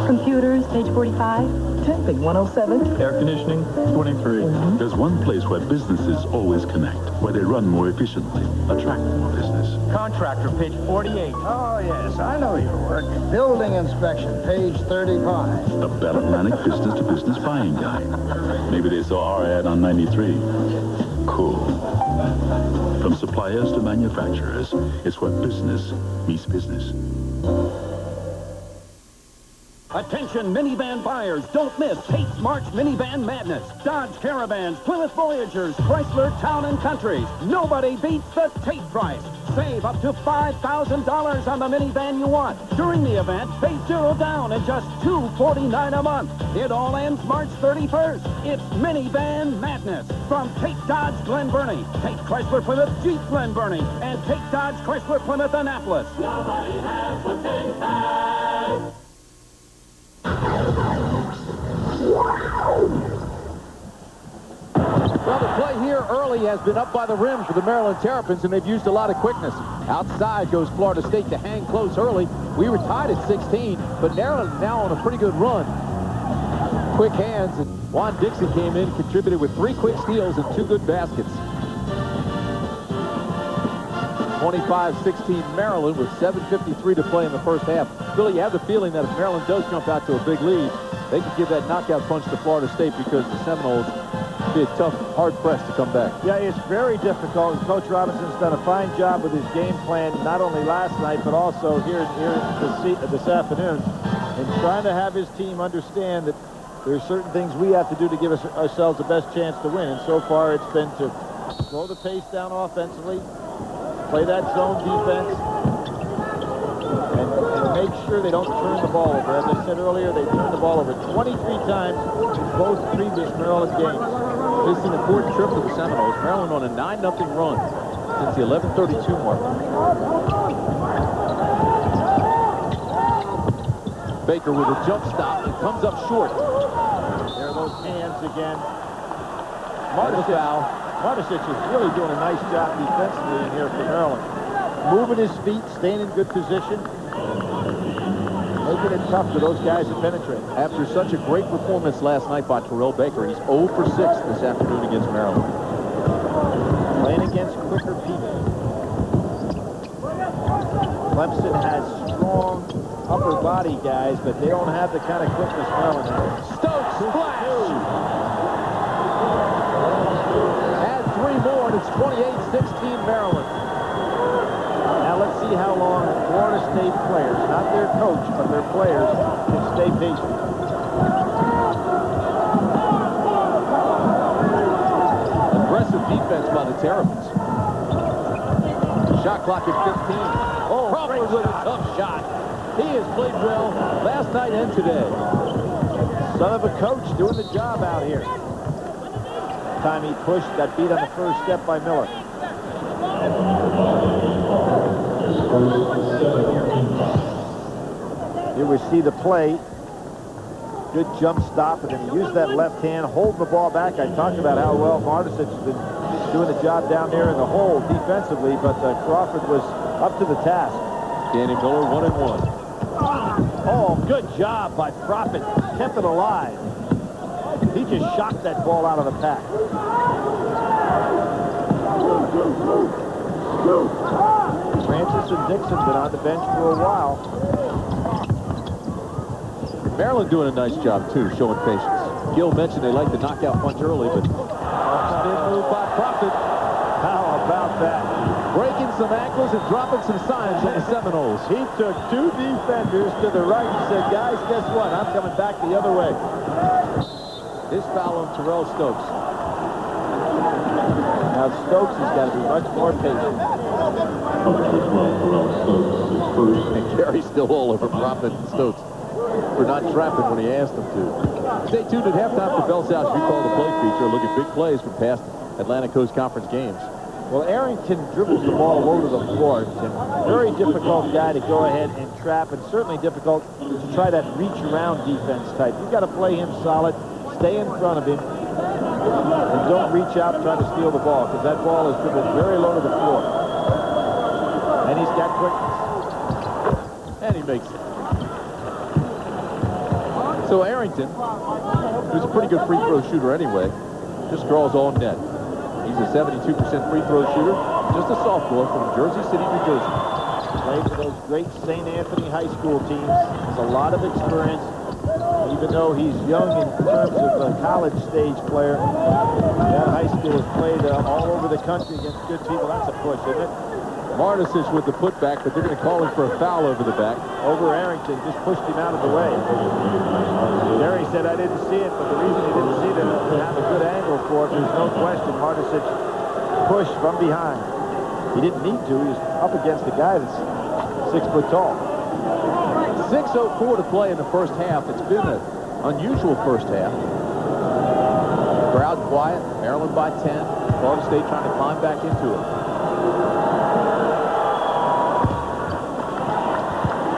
Computers, page 45. Temping, 107. Air conditioning, 23. There's one place where businesses always connect, where they run more efficiently, attract more business. Contractor, page 48. Oh, yes, I know your work. Building inspection, page 35. The Bell Atlantic business-to-business buying guide. Maybe they saw our ad on 93. Cool. From suppliers to manufacturers, it's where business meets business. Attention minivan buyers, don't miss Tate's March Minivan Madness. Dodge Caravans, Plymouth Voyagers, Chrysler Town and Countries. Nobody beats the Tate price. Save up to $5,000 on the minivan you want. During the event, pay $0 down and just $249 a month. It all ends March 31st. It's Minivan Madness from Tate Dodge Glen Burnie, Tate Chrysler Plymouth Jeep Glen Burnie, and Tate Dodge Chrysler Plymouth Annapolis. Nobody has what Tate has. Well, the play here early has been up by the rim for the Maryland Terrapins, and they've used a lot of quickness. Outside goes Florida State to hang close early. We were tied at 16, but Maryland now on a pretty good run. Quick hands, and Juan Dixon came in, contributed with 3 quick steals and 2 good baskets. 25-16 Maryland with 7:53 to play in the first half. Billy, you have the feeling that if Maryland does jump out to a big lead, they could give that knockout punch to Florida State, because the Seminoles be a tough, hard press to come back. Yeah, it's very difficult. Coach Robinson's done a fine job with his game plan, not only last night, but also here this afternoon, and trying to have his team understand that there's certain things we have to do to give ourselves the best chance to win. And so far, it's been to slow the pace down offensively, play that zone defense, and make sure they don't turn the ball over. As I said earlier, they turned the ball over 23 times in both previous Maryland games. This is an important trip for the Seminoles. Maryland on a 9-0 run since the 11:32 mark. Baker with a jump stop and comes up short. There are those hands again. Martisic is really doing a nice job defensively in here for Maryland. Moving his feet, staying in good position, making it tough for those guys to penetrate. After such a great performance last night by Terrell Baker, he's 0 for 6 this afternoon against Maryland. playing against quicker people. Clemson has strong upper body guys, but they don't have the kind of quickness Maryland has. Stokes splash! Add 3 more, and it's 28-16 Maryland. Now let's see how long Florida State players, not their coach, but their players, can stay patient. Aggressive defense by the Terrapins. Shot clock at 15. Oh, Crawford with a tough shot. He has played well last night and today. Son of a coach doing the job out here. Time he pushed, got beat on the first step by Miller. Here we see the play. Good jump stop, and then he used that left hand, holding the ball back. I talked about how well Martisic has been doing the job down there in the hole defensively, but Crawford was up to the task. Danny Miller 1-1. Oh, good job by Profit. Kept it alive. He just shocked that ball out of the pack. Francis and Dixon been on the bench for a while. Maryland doing a nice job, too, showing patience. Gil mentioned they like the knockout punch early, but spin move by Profit. How about that? Breaking some ankles and dropping some signs on the Seminoles. He took 2 defenders to the right and said, guys, guess what? I'm coming back the other way. His foul on Terrell Stokes. Now Stokes has got to be much more patient. And Gary's still all over Profit and Stokes for not trapping when he asked them to. Stay tuned at halftime for Bell South's Recall the Play feature. Look at big plays from past Atlantic Coast Conference games. Well, Arrington dribbles the ball low to the floor. Very difficult guy to go ahead and trap, and certainly difficult to try that reach around defense type. You've got to play him solid, stay in front of him, and don't reach out and try to steal the ball, because that ball is dribbled very low to the floor. And he's got quickness. And he makes it. So Arrington, who's a pretty good free throw shooter anyway, just draws all net. He's a 72% free throw shooter, just a sophomore from Jersey City, New Jersey. Played for those great St. Anthony high school teams. Has a lot of experience, even though he's young in terms of a college stage player. That high school has played all over the country against good people. That's a push, isn't it? Martisic with the putback, but they're going to call him for a foul over the back. Over Arrington, just pushed him out of the way. Terry said, I didn't see it, but the reason he didn't see it is to have a good angle for it. There's no question Martisic pushed from behind. He didn't need to. He was up against a guy that's 6 foot tall. 6:04 to play in the first half. It's been an unusual first half. Crowd quiet. Maryland by 10. Florida State trying to climb back into it.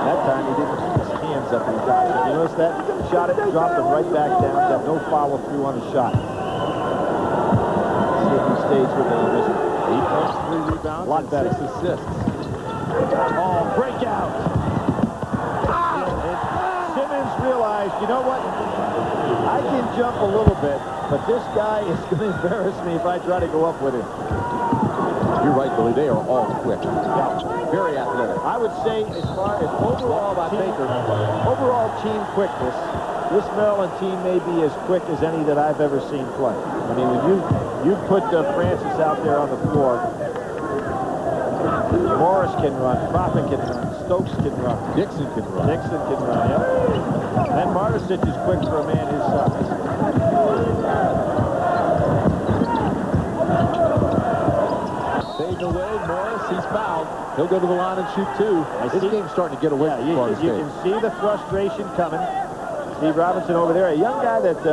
That time he didn't keep his hands up in the shot. You notice that? Shot it, dropped it right back down. Got no follow through on the shot. See if he stays with it. 8 points, 3 rebounds, a lot better. 6 assists. Oh, breakout. And Simmons realized, you know what? I can jump a little bit, but this guy is going to embarrass me if I try to go up with him. You're right, Billy. They are all quick. Very athletic. I would say as far as overall team quickness, this Maryland team may be as quick as any that I've ever seen play. I mean, when you put Francis out there on the floor, Morris can run, Profit can run, Stokes can run, Dixon can run. Yep. And Martisic is quick for a man his size. Fading away, Morris, he's fouled. He'll go to the line and shoot 2. This game's starting to get away from Florida State. You can see the frustration coming. Steve Robinson over there, a young guy that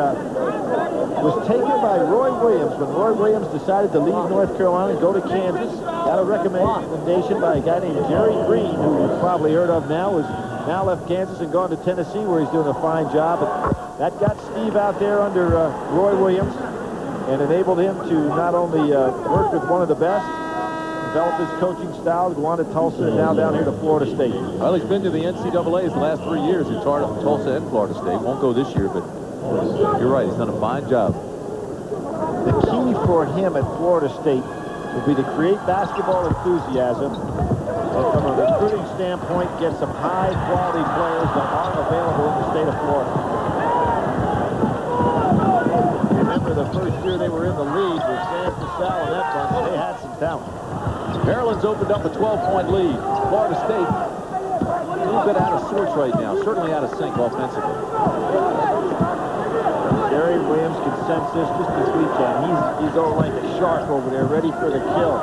was taken by Roy Williams when Roy Williams decided to leave North Carolina and go to Kansas. Got a recommendation by a guy named Jerry Green, who you've probably heard of now, who's now left Kansas and gone to Tennessee, where he's doing a fine job. But that got Steve out there under Roy Williams and enabled him to not only work with one of the best, develop his coaching style, go on to Tulsa, and now down here to Florida State. Well, he's been to the NCAAs the last 3 years in Tulsa and Florida State. Won't go this year, but you're right. He's done a fine job. The key for him at Florida State will be to create basketball enthusiasm, and from a recruiting standpoint, get some high-quality players that aren't available in the state of Florida. Remember the first year they were in the league with Sam Cassell and that bunch, they had some talent. Maryland's opened up a 12-point lead. Florida State, a little bit out of sorts right now, certainly out of sync offensively. Gary Williams can sense this just as we can. He's all like a shark over there, ready for the kill.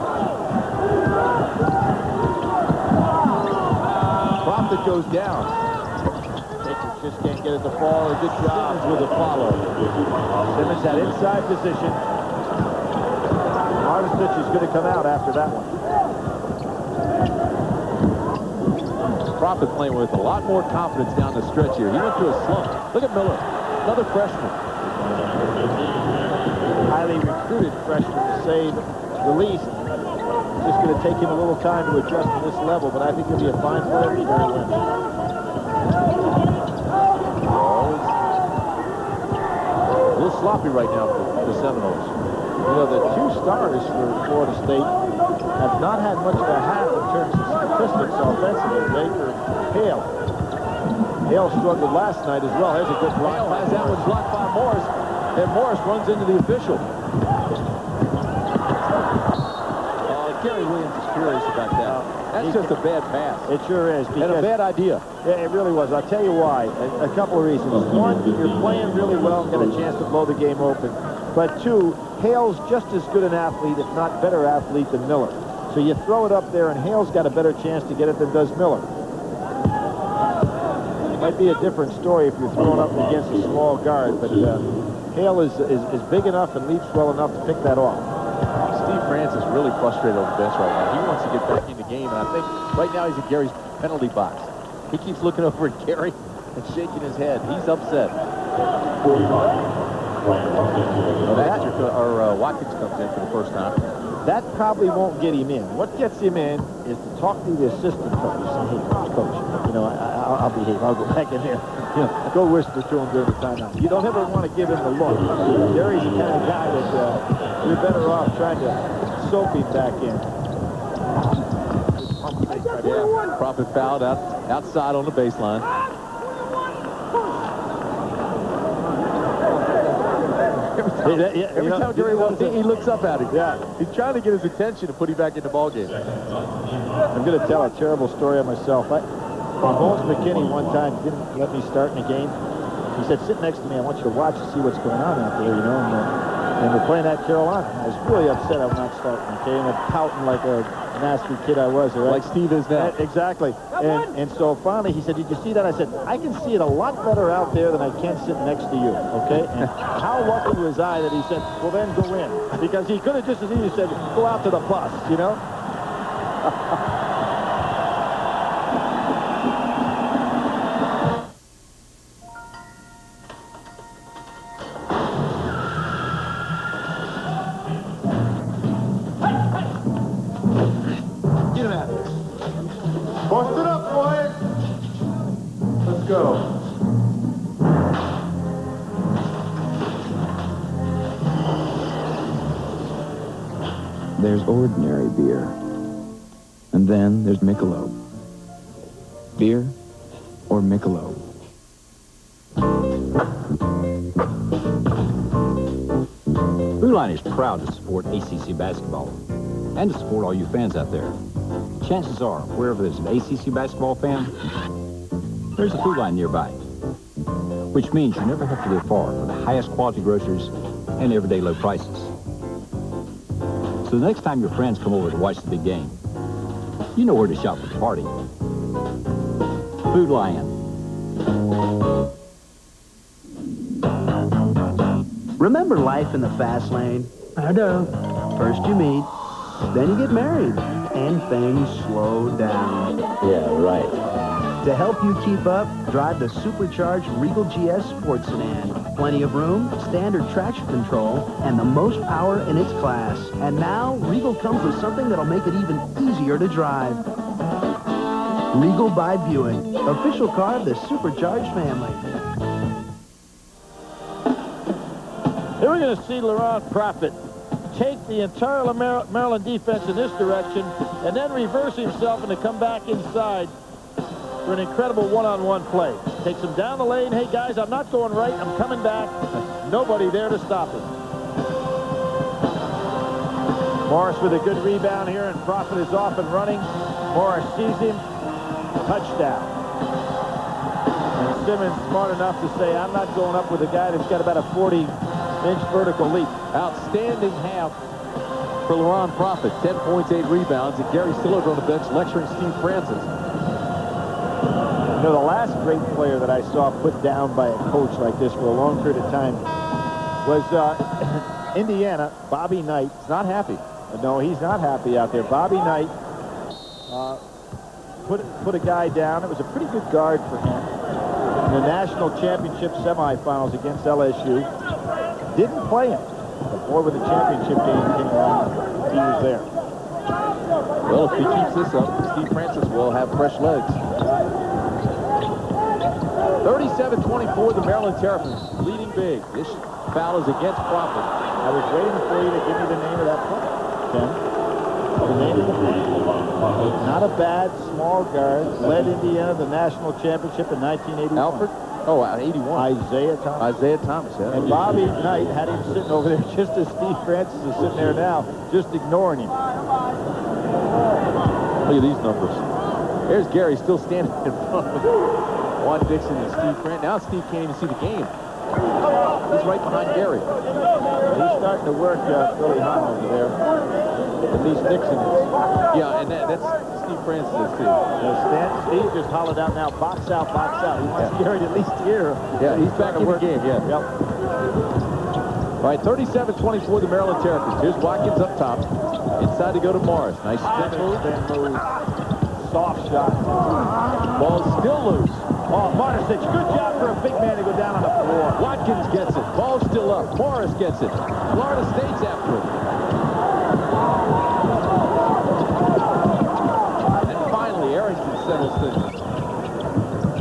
Profit goes down. Baker just can't get it to fall. A good job with the follow. Simmons had inside position. Martich is going to come out after that one. Profit playing with a lot more confidence down the stretch here. He went through a slump. Look at Miller, another freshman. Highly recruited freshman, to say the least. It's just going to take him a little time to adjust to this level, but I think he'll be a fine player for Gary Williams. A little sloppy right now for the Seminoles. You know, the two stars for Florida State have not had much of a half in terms of statistics offensively. Baker and Hale. Hale struggled last night as well. There's a good block. Hale has that one blocked by Morris, and Morris runs into the official. Gary Williams is furious about that. That's just a bad pass. It sure is. And a bad idea. Yeah, it really was. I'll tell you why. A couple of reasons. One, you're playing really well and got a chance to blow the game open. But two, Hale's just as good an athlete, if not better athlete, than Miller. So you throw it up there, and Hale's got a better chance to get it than does Miller. It might be a different story if you're throwing up against a small guard, but Hale is big enough and leaps well enough to pick that off. Steve France is really frustrated on the bench right now. He wants to get back in the game, and I think right now he's in Gary's penalty box. He keeps looking over at Gary and shaking his head. He's upset. Watkins comes in for the first time. That probably won't get him in. What gets him in is to talk to the assistant coach. Say, hey, coach, you know, I'll behave. I'll go back in there. You know, go whisper to him during the timeout. You don't ever want to give him the look. Gary's the kind of guy that you're better off trying to soap him back in. Yeah, Profit fouled outside on the baseline. Every time Gary walks in, he looks up at him. Yeah. He's trying to get his attention to put him back in the ballgame. I'm going to tell a terrible story of myself. Bones McKinney one time didn't let me start in a game. He said, sit next to me. I want you to watch and see what's going on out there, you know. And we're playing at Carolina. I was really upset I'm not starting, okay? And I'm pouting like a nasty kid I was, right? Like Steve is now. Exactly. And so finally he said, did you see that? I said, I can see it a lot better out there than I can sit next to you, okay? And how lucky was I that he said, well, then go in. Because he could have just as easily said, go out to the bus, you know? Post it up, boys. Let's go. There's ordinary beer. And then there's Michelob. Beer or Michelob? Food Line is proud to support ACC basketball and to support all you fans out there. Chances are, wherever there's an ACC basketball fan, there's a Food Line nearby, which means you never have to go far for the highest quality groceries and everyday low prices. So the next time your friends come over to watch the big game, you know where to shop for the party. Food Lion. Remember life in the fast lane? I do. First you meet, then you get married, and things slow down. Yeah, right. To help you keep up, drive the supercharged Regal GS Sport Sedan. Plenty of room, standard traction control, and the most power in its class. And now, Regal comes with something that'll make it even easier to drive. Regal by Buick, official car of the supercharged family. Here we're going to see Laurent Profit take the entire Maryland defense in this direction and then reverse himself and to come back inside for an incredible one-on-one play. Takes him down the lane. Hey, guys, I'm not going right. I'm coming back. Nobody there to stop him. Morris with a good rebound here, and Prophet is off and running. Morris sees him. Touchdown. And Simmons smart enough to say, I'm not going up with a guy that's got about a 40-inch vertical leap. Outstanding half for LaRon Prophet. 10 points, 8 rebounds, and Gary Stiller on the bench lecturing Steve Francis. You know, the last great player that I saw put down by a coach like this for a long period of time was Indiana, Bobby Knight. He's not happy. No, he's not happy out there. Bobby Knight put a guy down. It was a pretty good guard for him. In the national championship semifinals against LSU. Didn't play him. But boy, when the championship game came along, he was there. Well, if he keeps this up, Steve Francis will have fresh legs. 37-24, the Maryland Terrapins leading big. This foul is against Prophet. I was waiting for you to give me the name of that play, Tim. The name of the play. Not a bad small guard. Led Indiana the national championship in 1981. Alfred? Oh, 81. Isaiah Thomas. Isaiah Thomas, yeah. And Bobby Knight had him sitting over there just as Steve Francis is sitting there now, just ignoring him. Look at these numbers. There's Gary still standing in front of Juan Dixon and Steve Francis. Now Steve can't even see the game. He's right behind Gary. He's starting to work really hot over there. At least Dixon is. Yeah, and that's Steve Francis too. Steve just hollered out now, box out, box out. He wants Gary to at least hear. Yeah, he's back in the game, yeah. Yep. All right, 37-24, the Maryland Terrapins. Here's Watkins up top. Inside to go to Morris. Nice spin move. Soft shot. Ball's still loose. Oh, Martisic, good job for a big man to go down on the floor. Watkins gets it. Ball's still up. Morris gets it. Florida State's after it. And finally, Arrington settles things.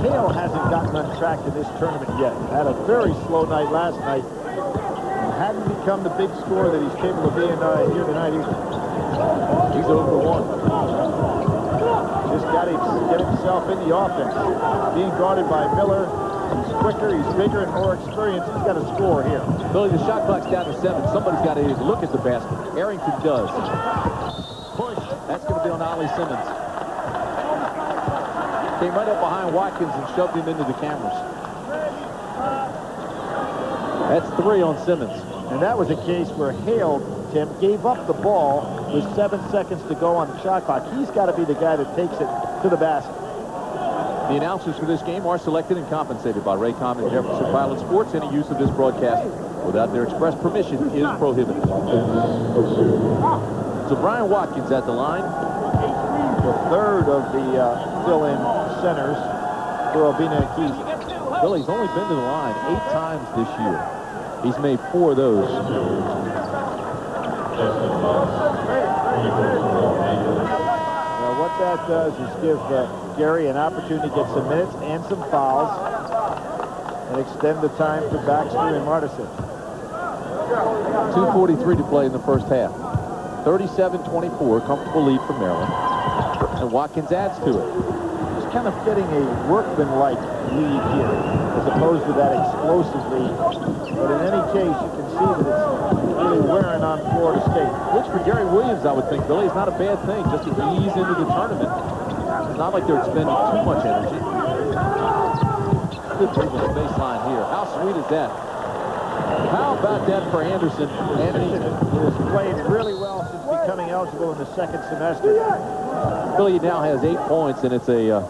Hale hasn't gotten on track in this tournament yet. Had a very slow night last night. And hadn't become the big scorer that he's capable of being here tonight either. He's over 1. Just got to get himself in the offense. Being guarded by Miller. He's quicker, he's bigger, and more experienced. He's got to score here. Billy, the shot clock's down to 7. Somebody's got to look at the basket. Arrington does. Push. That's going to be on Ollie Simmons. Came right up behind Watkins and shoved him into the cameras. That's 3 on Simmons. And that was a case where Hale, Tim, gave up the ball with 7 seconds to go on the shot clock. He's got to be the guy that takes it to the basket. The announcers for this game are selected and compensated by Raycom and Jefferson Pilot Sports. Any use of this broadcast without their express permission is prohibited. So Brian Watkins at the line. The third of the fill-in centers for Albina Keith. Billy's only been to the line 8 times this year. He's made 4 of those. Now what that does is give Gary an opportunity to get some minutes and some fouls and extend the time for Baxter and Martisic. 2:43 to play in the first half. 37-24, comfortable lead for Maryland. And Watkins adds to it. Just kind of getting a workman-like lead here, as opposed to that explosive lead. But in any case, you can see that it's really wearing on Florida State. Which for Gary Williams, I would think, Billy, is not a bad thing, just to ease into the tournament. It's not like they're expending too much energy. Good move on the baseline here. How sweet is that? How about that for Anderson? Anderson has played really well since becoming eligible in the second semester. Billy now has 8 points, and it's a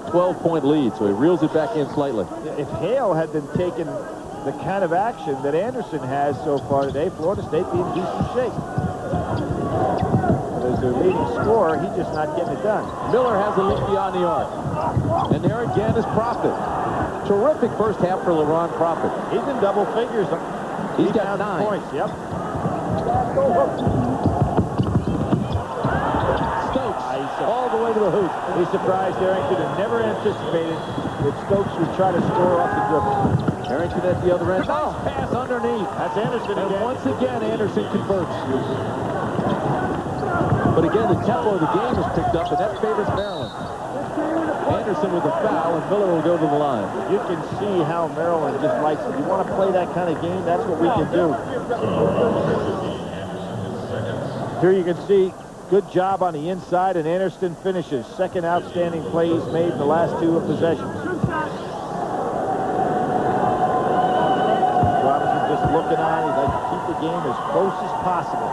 12-point lead, so he reels it back in slightly. If Hale had been taking the kind of action that Anderson has so far today, Florida State be in decent shape. But as their leading scorer, he's just not getting it done. Miller has a look beyond the arc. And there again is Prophet. Terrific first half for LaRon Prophet. He's in double figures. He's got 9 points, yep. Stokes all the way to the hoop. He's surprised Arrington and never anticipated that Stokes would try to score off the dribble. Harrington at the other end. Nice pass underneath. That's Anderson And again. once again, Anderson converts. But again, the tempo of the game is picked up, and that favors Maryland. Anderson with a foul, and Miller will go to the line. You can see how Maryland just likes it. You want to play that kind of game, that's what we can do. Here you can see, good job on the inside, and Anderson finishes. Second outstanding play he's made in the last 2 possessions. Robinson just looking on. He'd like to keep the game as close as possible.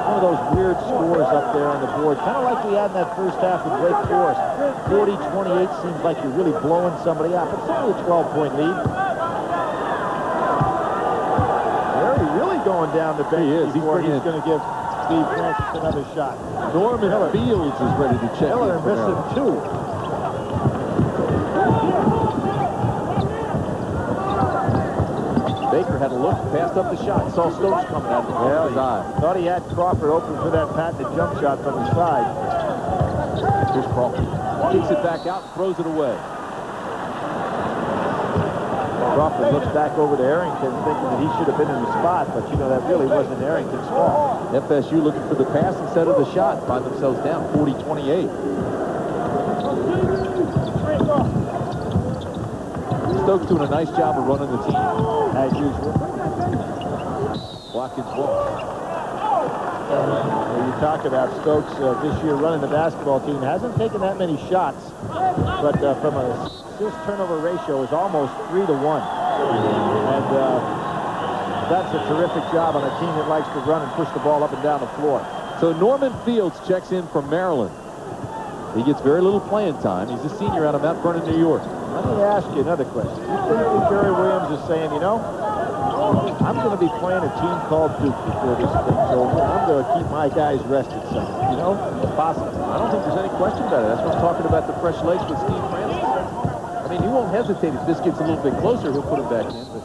One of those weird scores up there on the board, kind of like we had in that first half with Wake Forest. 40-28 seems like you're really blowing somebody out, but it's only a 12-point lead. Harry really going down the bench before he's going to give Steve Francis another shot. Norman Fields is ready to check. Miller missing 2. Baker had a look, passed up the shot, saw Stokes coming out of his eye. Thought he had Crawford open for that patented jump shot from the side. Here's Crawford. Kicks it back out and throws it away. Crawford looks back over to Arrington thinking that he should have been in the spot, but you know that really wasn't Arrington's fault. FSU looking for the pass instead of the shot. Find themselves down 40-28. Stokes doing a nice job of running the team. As usual. Watkins walks. You talk about Stokes this year running the basketball team. Hasn't taken that many shots, but from a assist-turnover ratio is almost 3-1. And that's a terrific job on a team that likes to run and push the ball up and down the floor. So Norman Fields checks in from Maryland. He gets very little playing time. He's a senior out of Mount Vernon, New York. Let me ask you another question. You think that Jerry Williams is saying, you know, I'm going to be playing a team called Duke before this thing's over. I'm going to keep my guys rested some. You know, it's possible. I don't think there's any question about it. That's what I'm talking about, the fresh legs with Steve Francis. I mean, he won't hesitate if this gets a little bit closer. He'll put it back in. But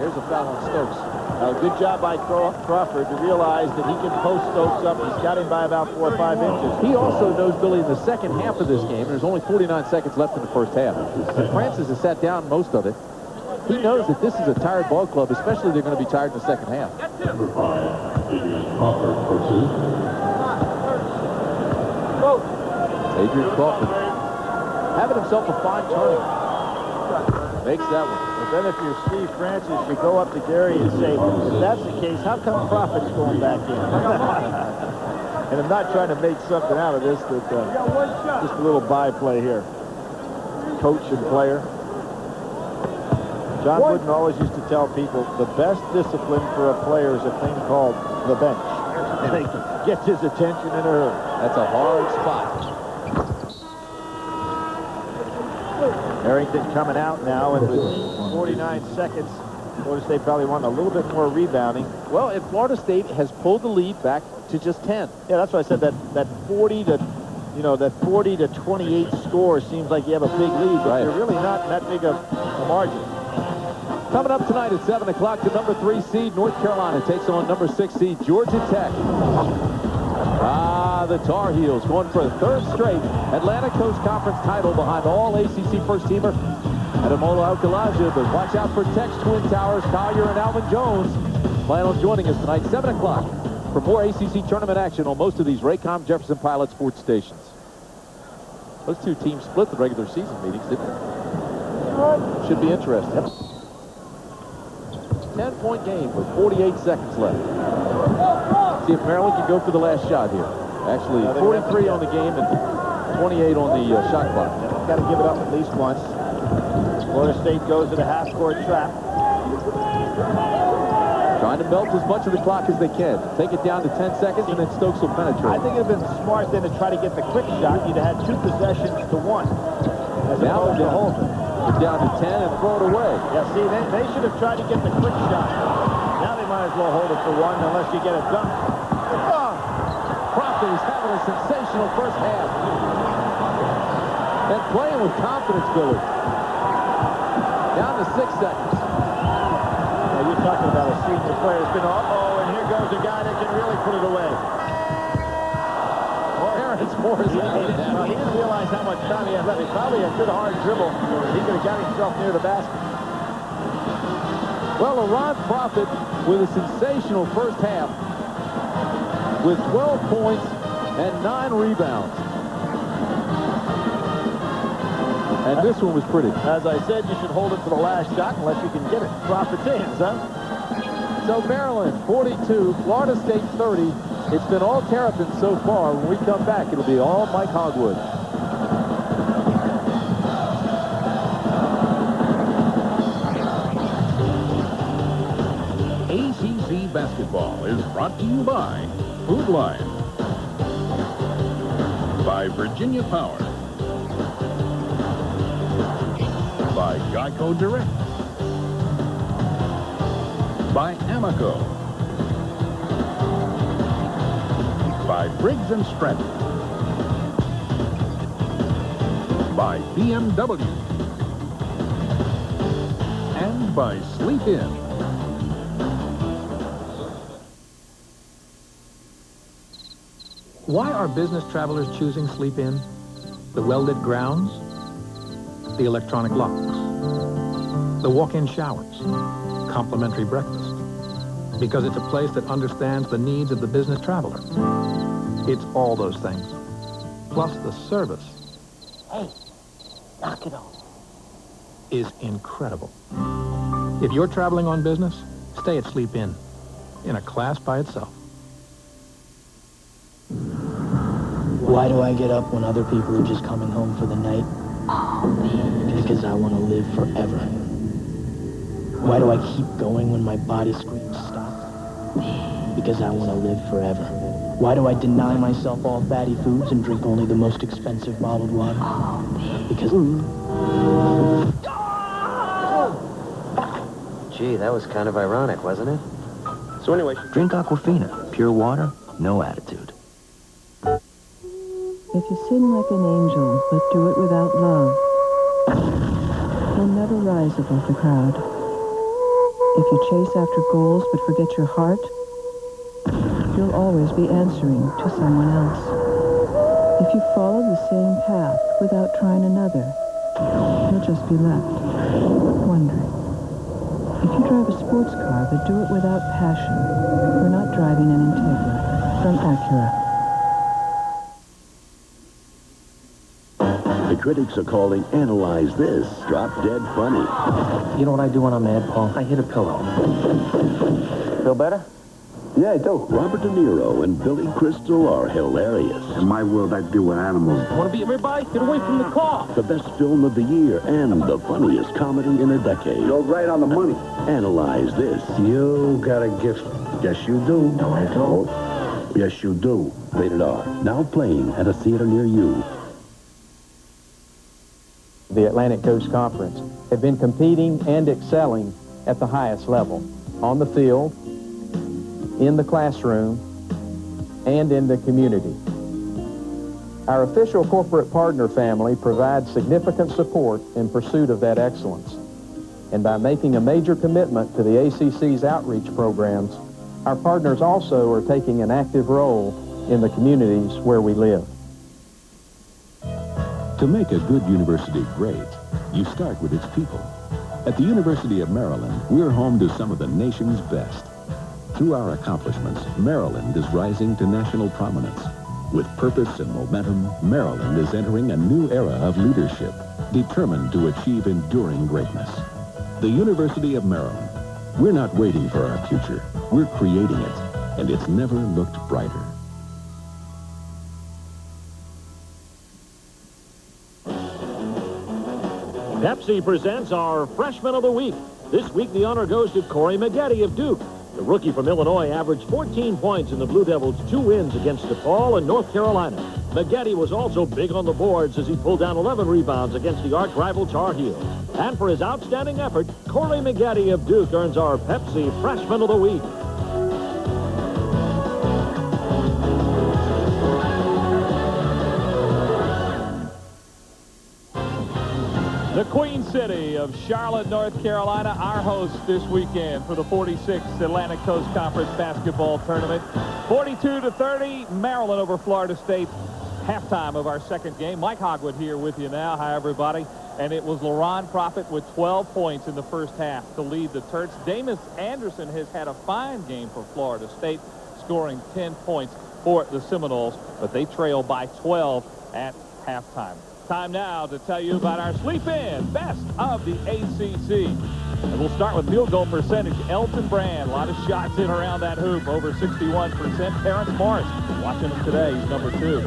there's a foul on Stokes. Good job by Crawford to realize that he can post Stokes up. He's got him by about 4 or 5 inches. He also knows, Billy, in the second half of this game, there's only 49 seconds left in the first half. And Francis has sat down most of it. He knows that this is a tired ball club, especially they're going to be tired in the second half. Number 5, Crawford coaches. Adrian Crawford having himself a fine tournament. Makes that one. But then if you're Steve Francis, you go up to Gary and say, if that's the case, how come Crawford's going back in? And I'm not trying to make something out of this, but just a little byplay here. Coach and player. John Wooden always used to tell people the best discipline for a player is a thing called the bench. And it gets his attention in a hurry. That's a hard spot. Arrington coming out now, and with 49 seconds, Florida State probably want a little bit more rebounding. Well, if Florida State has pulled the lead back to just 10. Yeah, that's why I said that 40 to 28 score seems like you have a big lead, but you're really not in that big a margin. Coming up tonight at 7 o'clock, the number 3 seed North Carolina takes on number 6 seed Georgia Tech. The Tar Heels going for a 3rd straight Atlantic Coast Conference title behind all ACC first-teamer Ademola Okulaja. But watch out for Tech's Twin Towers, Collier and Alvin Jones. Plan on joining us tonight, 7 o'clock, for more ACC tournament action on most of these Raycom Jefferson Pilot sports stations. Those two teams split the regular season meetings, didn't they? Should be interesting. 10-point game with 48 seconds left. See if Maryland can go for the last shot here. Actually, 43 on the game and 28 on the shot clock. Got to give it up at least once. Florida State goes to the half-court trap. Trying to melt as much of the clock as they can. Take it down to 10 seconds, and then Stokes will penetrate. I think it would have been smart then to try to get the quick shot. You'd have had 2 possessions to 1. As now opposed to holding. Get down to 10 and throw it away. Yeah, see, they should have tried to get the quick shot. Now they might as well hold it for 1 unless you get a dunk. Crawford is having a sensational first half. And playing with confidence, Billy. Down to 6 seconds. Now you're talking about a senior player who's been, and here goes a guy that can really put it away. Terrence Morris. He didn't realize how much time he had left. He probably had a good hard dribble. He could have got himself near the basket. Well, Ron Profit with a sensational first half with 12 points and 9 rebounds. And this one was pretty. As I said, you should hold it for the last shot unless you can get it. Profit's hands, huh? So Maryland, 42, Florida State, 30. It's been all Terrapins so far. When we come back, it'll be all Mike Hogwood. ACC Basketball is brought to you by Food Lion, by Virginia Power, by Geico Direct, by Amoco, by Briggs & Stratton, by BMW, and by Sleep In. Why are business travelers choosing Sleep In? The well-lit grounds, the electronic locks, the walk-in showers, complimentary breakfast. Because it's a place that understands the needs of the business traveler. It's all those things. Plus the service. Hey, knock it off. Is incredible. If you're traveling on business, stay at Sleep In a class by itself. Why do I get up when other people are just coming home for the night? Because I want to live forever. Why do I keep going when my body screams stop? Because I want to live forever. Why do I deny myself all fatty foods and drink only the most expensive bottled water? Because... Gee, that was kind of ironic, wasn't it? So anyway, drink Aquafina. Pure water, no attitude. If you sing like an angel, but do it without love, you'll never rise above the crowd. If you chase after goals but forget your heart, you'll always be answering to someone else. If you follow the same path without trying another, you'll just be left wondering. If you drive a sports car but do it without passion, you're not driving an Integra from Acura. The critics are calling Analyze This drop dead funny. You know what I do when I'm mad, Paul? I hit a pillow. Feel better? Yeah, I do. Robert De Niro and Billy Crystal are hilarious. In my world, I deal with animals. Want to be everybody? Get away from the car. The best film of the year and the funniest comedy in a decade. You're right on the money. Analyze This. You got a gift. Yes, you do. No, I don't. Yes, you do. Rated R. Now playing at a theater near you. The Atlantic Coast Conference have been competing and excelling at the highest level, on the field, in the classroom, and in the community. Our official corporate partner family provides significant support in pursuit of that excellence. And by making a major commitment to the ACC's outreach programs, our partners also are taking an active role in the communities where we live. To make a good university great, you start with its people. At the University of Maryland, we're home to some of the nation's best. Through our accomplishments, Maryland is rising to national prominence. With purpose and momentum, Maryland is entering a new era of leadership, determined to achieve enduring greatness. The University of Maryland. We're not waiting for our future. We're creating it, and it's never looked brighter. Pepsi presents our Freshman of the Week. This week, the honor goes to Corey Maggette of Duke. The rookie from Illinois averaged 14 points in the Blue Devils' 2 wins against DePaul and North Carolina. Maggette was also big on the boards as he pulled down 11 rebounds against the arch-rival Tar Heels. And for his outstanding effort, Corey Maggette of Duke earns our Pepsi Freshman of the Week. The Queen City of Charlotte, North Carolina, our host this weekend for the 46th Atlantic Coast Conference basketball tournament. 42-30, Maryland over Florida State. Halftime of our second game. Mike Hogwood here with you now. Hi, everybody. And it was LaRon Profit with 12 points in the first half to lead the Terps. Damus Anderson has had a fine game for Florida State, scoring 10 points for the Seminoles, but they trail by 12 at halftime. Time now to tell you about our sleep-in best of the ACC. And we'll start with field goal percentage. Elton Brand, a lot of shots in around that hoop, over 61%. Terrence Morris, watching him today, he's number 2.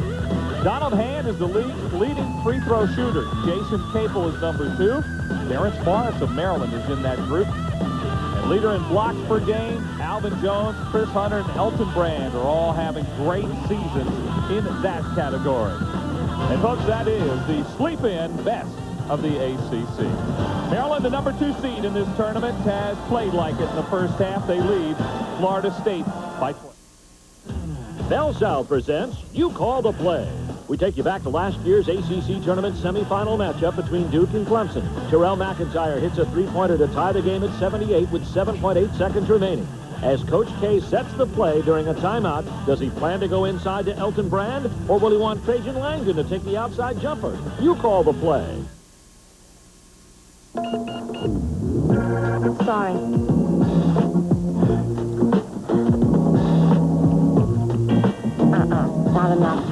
Donald Hand is the leading free throw shooter. Jason Capel is number 2. Terrence Morris of Maryland is in that group. And leader in blocks per game, Alvin Jones, Chris Hunter, and Elton Brand are all having great seasons in that category. And folks, that is the sleep-in best of the ACC. Maryland, the number 2 seed in this tournament, has played like it in the first half. They lead Florida State by 20. Bell South presents You Call the Play. We take you back to last year's ACC tournament semifinal matchup between Duke and Clemson. Terrell McIntyre hits a three-pointer to tie the game at 78 with 7.8 seconds remaining. As Coach K sets the play during a timeout, does he plan to go inside to Elton Brand, or will he want Trajan Langdon to take the outside jumper? You call the play. Sorry. Not enough.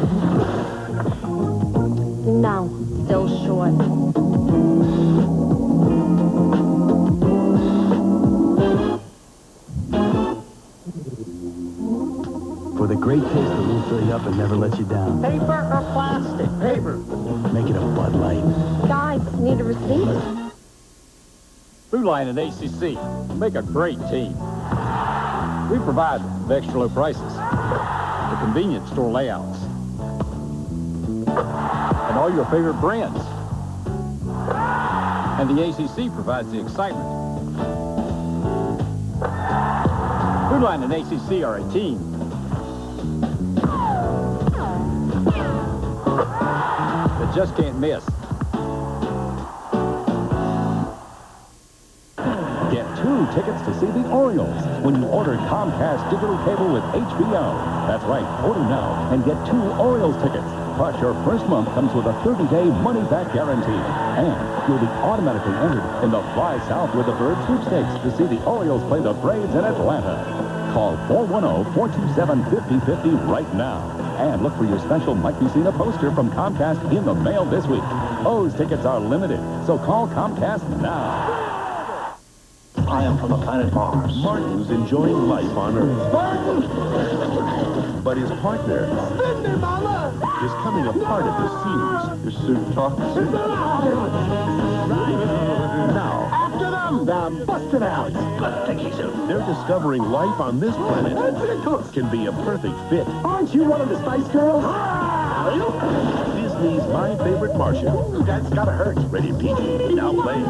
No, still short. For the great taste that will fill you up and never let you down. Paper or plastic? Paper. Make it a Bud Light. Guys, need a receipt? Food Line and ACC make a great team. We provide the extra low prices, the convenient store layouts, and all your favorite brands. And the ACC provides the excitement. Food Line and ACC are a team. That just can't miss. Get 2 tickets to see the Orioles when you order Comcast digital cable with HBO. That's right, order now and get 2 Orioles tickets. Plus, your first month comes with a 30-day money-back guarantee. And you'll be automatically entered in the Fly South with the Bird sweepstakes to see the Orioles play the Braves in Atlanta. Call 410-427-5050 right now. And look for your special Might Be Seen a poster from Comcast in the mail this week. Those tickets are limited, so call Comcast now. I am from the planet Mars. Martin's enjoying life on Earth. Martin! But his partner is coming a part of the series. Your suit talks. Now, After them! They're busted out! they're discovering life on this planet can be a perfect fit. Aren't you one of the Spice Girls? Disney's My Favorite Martian. That's gotta hurt. Rated PG. Now playing.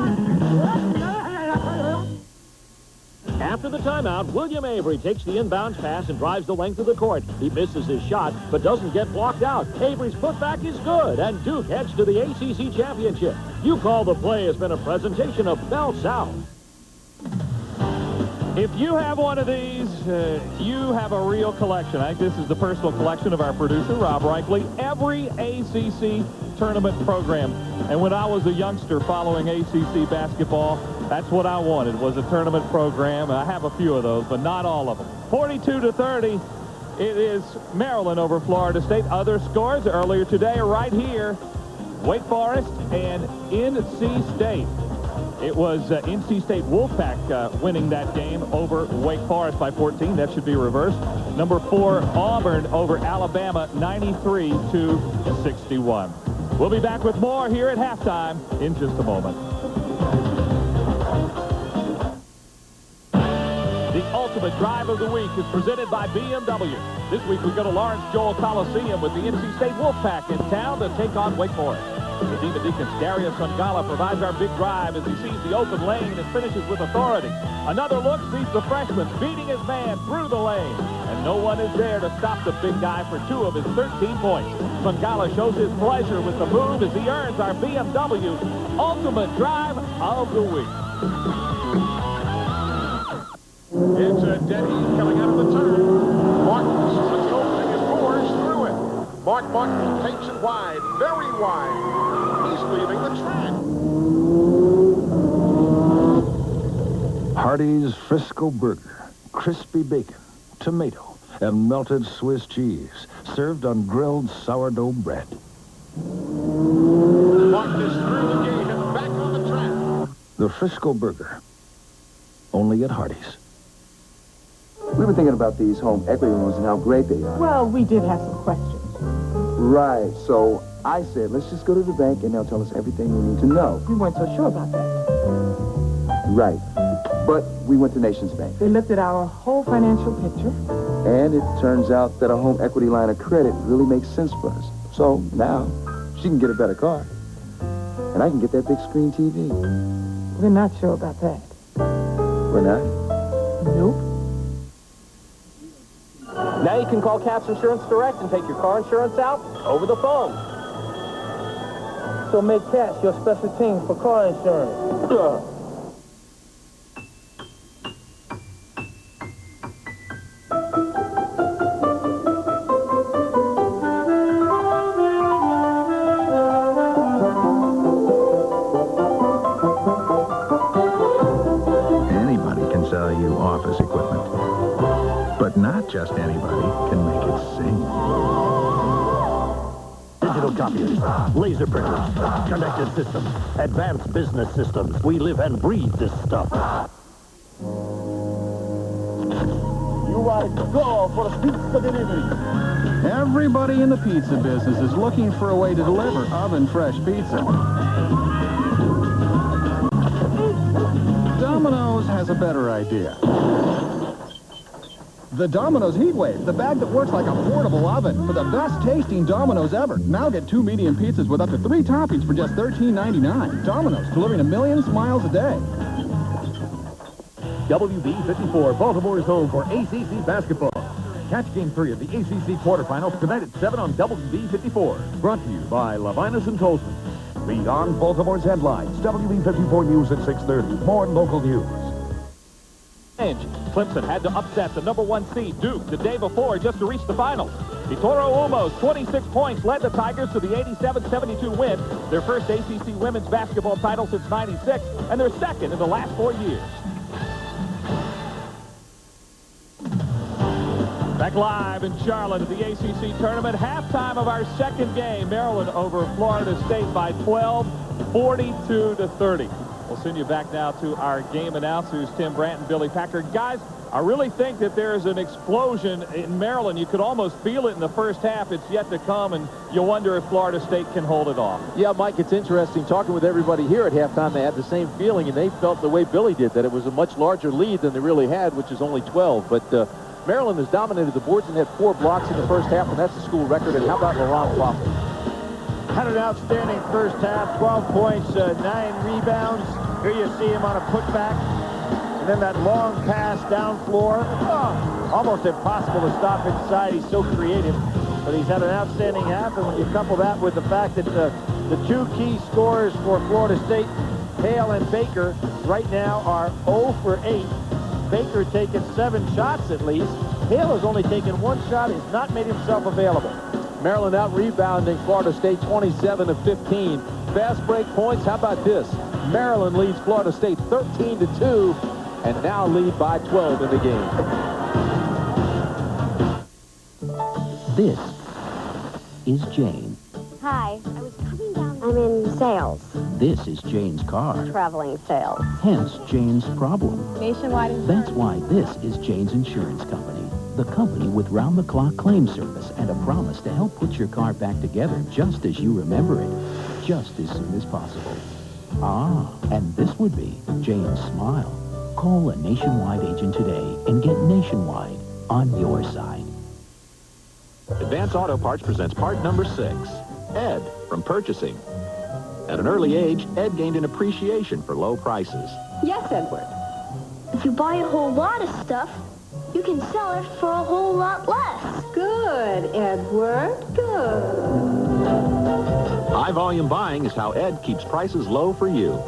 After the timeout, William Avery takes the inbounds pass and drives the length of the court. He misses his shot, but doesn't get blocked out. Avery's putback is good, and Duke heads to the ACC championship. You Call the Play has been a presentation of Bell South. If you have one of these, you have a real collection. I think this is the personal collection of our producer, Rob Reichley. Every ACC tournament program. And when I was a youngster following ACC basketball, that's what I wanted, was a tournament program. I have a few of those, but not all of them. 42-30, it is Maryland over Florida State. Other scores earlier today are right here. Wake Forest and NC State. It was NC State Wolfpack winning that game over Wake Forest by 14. That should be reversed. Number 4, Auburn over Alabama, 93-61. We'll be back with more here at halftime in just a moment. The ultimate drive of the week is presented by BMW. This week we go to Lawrence Joel Coliseum with the NC State Wolfpack in town to take on Wake Forest. The Demon Deacons Darius Sungala provides our big drive as he sees the open lane and finishes with authority. Another look sees the freshman beating his man through the lane. And no one is there to stop the big guy for 2 of his 13 points. Sungala shows his pleasure with the move as he earns our BMW Ultimate Drive of the Week. It's a dead heat coming out of the turn. Martin's opening his force through it. Mark Martin takes it wide, very wide. He's leaving the track. Hardee's Frisco Burger, crispy bacon, tomato, and melted Swiss cheese, served on grilled sourdough bread. Mark is through the gate and back on the track. The Frisco Burger, only at Hardee's. We were thinking about these home equity loans and how great they are. Well, we did have some questions. Right, so I said, let's just go to the bank and they'll tell us everything we need to know. We weren't so sure about that. Right, but we went to Nations Bank. They looked at our whole financial picture. And it turns out that a home equity line of credit really makes sense for us. So now, she can get a better car. And I can get that big screen TV. We're not sure about that. We're not? Nope. Now you can call Caps Insurance Direct and take your car insurance out over the phone. So make Caps your special team for car insurance. Anybody can sell you office equipment. But not just anybody can make it sing. Digital copiers, laser printers, connected systems, advanced business systems. We live and breathe this stuff. You are go for pizza delivery. Everybody in the pizza business is looking for a way to deliver oven-fresh pizza. Domino's has a better idea. The Domino's Heatwave, the bag that works like a portable oven for the best tasting Domino's ever. Now get 2 medium pizzas with up to 3 toppings for just $13.99. Domino's, delivering 1 million smiles a day. WB54, Baltimore's home for ACC basketball. Catch Game 3 of the ACC quarterfinals tonight at 7 on WB54. Brought to you by Levinas and Tolson. Read on Baltimore's headlines. WB54 News at 6:30. More local news. Clemson had to upset the #1 seed Duke the day before just to reach the finals. Vittorio Umo's 26 points led the Tigers to the 87-72 win, their first ACC women's basketball title since '96, and their second in the last 4 years. Back live in Charlotte at the ACC tournament, halftime of our second game, Maryland over Florida State by 12, 42-30. We'll send you back now to our game announcers, Tim Brandt and Billy Packer. Guys, I really think that there's an explosion in Maryland. You could almost feel it in the first half. It's yet to come, and you wonder if Florida State can hold it off. Yeah, Mike, it's interesting. Talking with everybody here at halftime, they had the same feeling, and they felt the way Billy did, that it was a much larger lead than they really had, which is only 12. But Maryland has dominated the boards and had 4 blocks in the first half, and that's the school record. And how about Laurent Wofford? Had an outstanding first half, 12 points, 9 rebounds. Here you see him on a putback. And then that long pass down floor. Oh, almost impossible to stop inside. He's so creative. But he's had an outstanding half. And when you couple that with the fact that the 2 key scorers for Florida State, Hale and Baker, right now are 0 for 8. Baker taking 7 shots at least. Hale has only taken 1 shot. He's not made himself available. Maryland out rebounding Florida State 27 of 15. Fast break points. How about this? Maryland leads Florida State 13-2 and now lead by 12 in the game. This is Jane. Hi, I was coming down. I'm in sales. This is Jane's car. Traveling sales. Hence Jane's problem. Nationwide insurance. That's why this is Jane's Insurance Company. The company with round-the-clock claim service and a promise to help put your car back together just as you remember it, just as soon as possible. Ah, and this would be Jane's smile. Call a Nationwide agent today and get Nationwide on your side. Advance Auto Parts presents part number 6, Ed from Purchasing. At an early age, Ed gained an appreciation for low prices. Yes, Edward. If you buy a whole lot of stuff, you can sell it for a whole lot less. Good, Edward. Good. High volume buying is how Ed keeps prices low for you.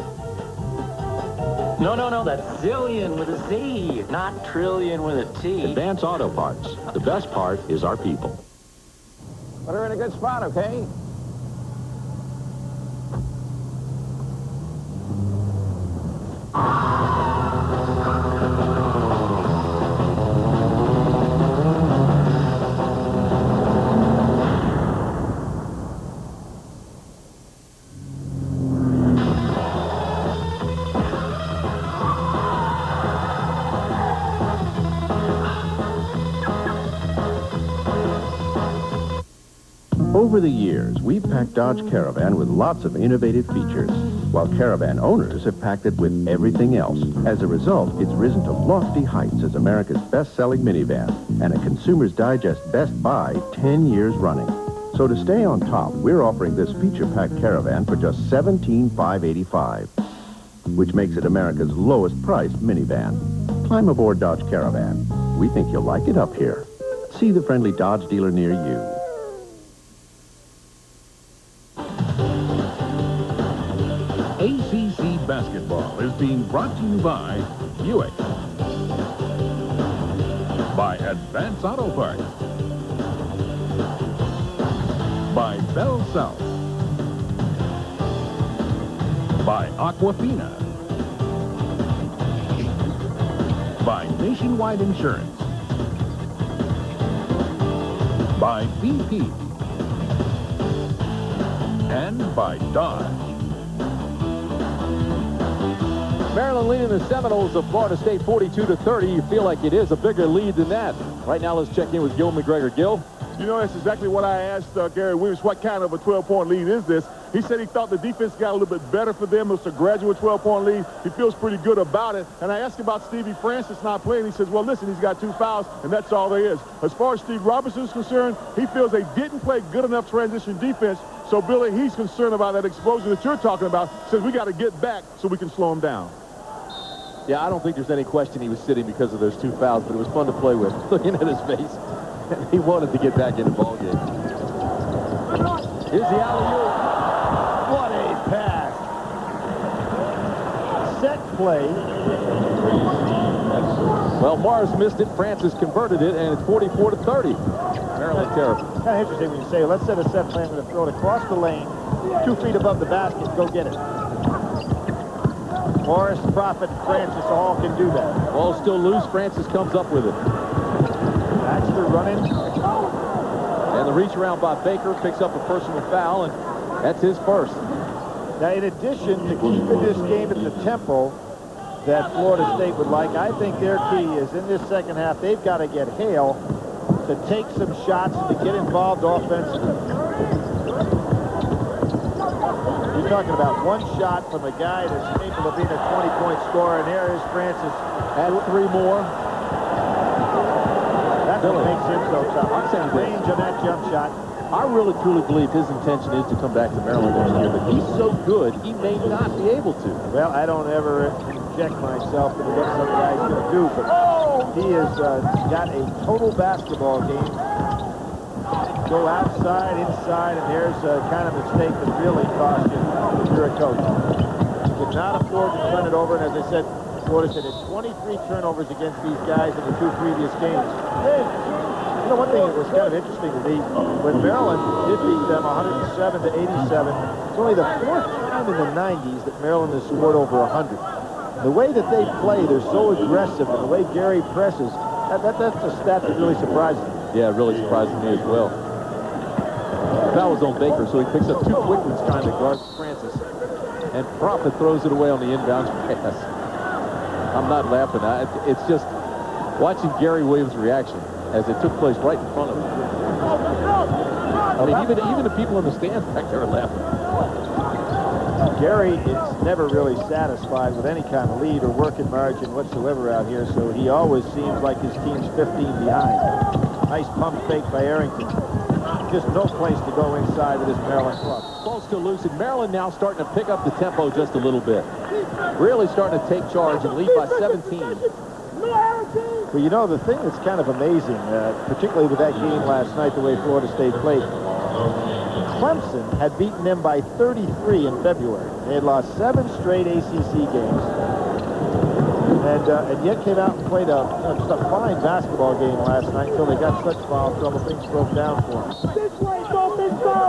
No, that's zillion with a Z, not trillion with a T. Advance Auto Parts. The best part is our people. But we're in a good spot, okay? Over the years, we've packed Dodge Caravan with lots of innovative features, while Caravan owners have packed it with everything else. As a result, it's risen to lofty heights as America's best-selling minivan and a Consumer's Digest Best Buy 10 years running. So to stay on top, we're offering this feature-packed Caravan for just $17,585, which makes it America's lowest-priced minivan. Climb aboard Dodge Caravan. We think you'll like it up here. See the friendly Dodge dealer near you. ACC Basketball is being brought to you by Buick, by Advance Auto Parts, by Bell South, by Aquafina, by Nationwide Insurance, by BP, and by Dodge. Maryland leading the Seminoles of Florida State 42-30. You feel like it is a bigger lead than that. Right now, let's check in with Gil McGregor. Gil? You know, that's exactly what I asked Gary Williams. What kind of a 12-point lead is this? He said he thought the defense got a little bit better for them. It's a gradual 12-point lead. He feels pretty good about it. And I asked him about Stevie Francis not playing. He says, well, listen, he's got 2 fouls, and that's all there is. As far as Steve Robertson is concerned, he feels they didn't play good enough transition defense. So, Billy, he's concerned about that explosion that you're talking about. Says we got to get back so we can slow him down. Yeah, I don't think there's any question he was sitting because of those 2 fouls, but it was fun to play with. Looking at his face, he wanted to get back in the ballgame. Here's the alley-oop. What a pass. Set play. Well, Morris missed it. Francis converted it, and it's 44-30. Maryland Terrapin. Kind of interesting when you say, let's set a set play. I'm going to throw it across the lane, 2 feet above the basket. Go get it. Morris, Prophet, Francis all can do that. Ball still loose. Francis comes up with it. Baxter running. And the reach around by Baker picks up a personal foul, and that's his first. Now, in addition to keeping this game at the tempo that Florida State would like, I think their key is in this second half, they've got to get Hale to take some shots and to get involved offensively. You're talking about one shot from a guy that's capable of being a 20-point scorer, and there is Francis. Add 3 more. That's what makes him so tough. I'm saying range on that jump shot. I really, truly believe his intention is to come back to Maryland next year, but he's so good, he may not be able to. Well, I don't ever inject myself into what some guy's going to do, but he has got a total basketball game. Go outside, inside, and there's a kind of mistake that really cost you if you're a coach. You could not afford to turn it over, and as I said, Florida State had 23 turnovers against these guys in the 2 previous games. You know, one thing that was kind of interesting to me, when Maryland did beat them 107-87, it's only the 4th time in the 90s that Maryland has scored over 100. The way that they play, they're so aggressive, and the way Gary presses, that's a stat that really surprises me. Yeah, it really surprised me as well. Foul was on Baker, so he picks up 2 quick ones trying to guard Francis. And Prophet throws it away on the inbounds pass. I'm not laughing. It's just watching Gary Williams' reaction as it took place right in front of him. I mean, even the people in the stands back there are laughing. Gary is never really satisfied with any kind of lead or working margin whatsoever out here, so he always seems like his team's 15 behind. Nice pump fake by Arrington. Just no place to go inside with this Maryland club. Ball's still loose, and Maryland now starting to pick up the tempo just a little bit. Really starting to take charge and lead by 17. Well, you know, the thing that's kind of amazing, particularly with that game last night, the way Florida State played, Clemson had beaten them by 33 in February. They had lost 7 straight ACC games, and yet came out and played just a fine basketball game last night until they got such foul trouble, things broke down for them. This way, go, this way!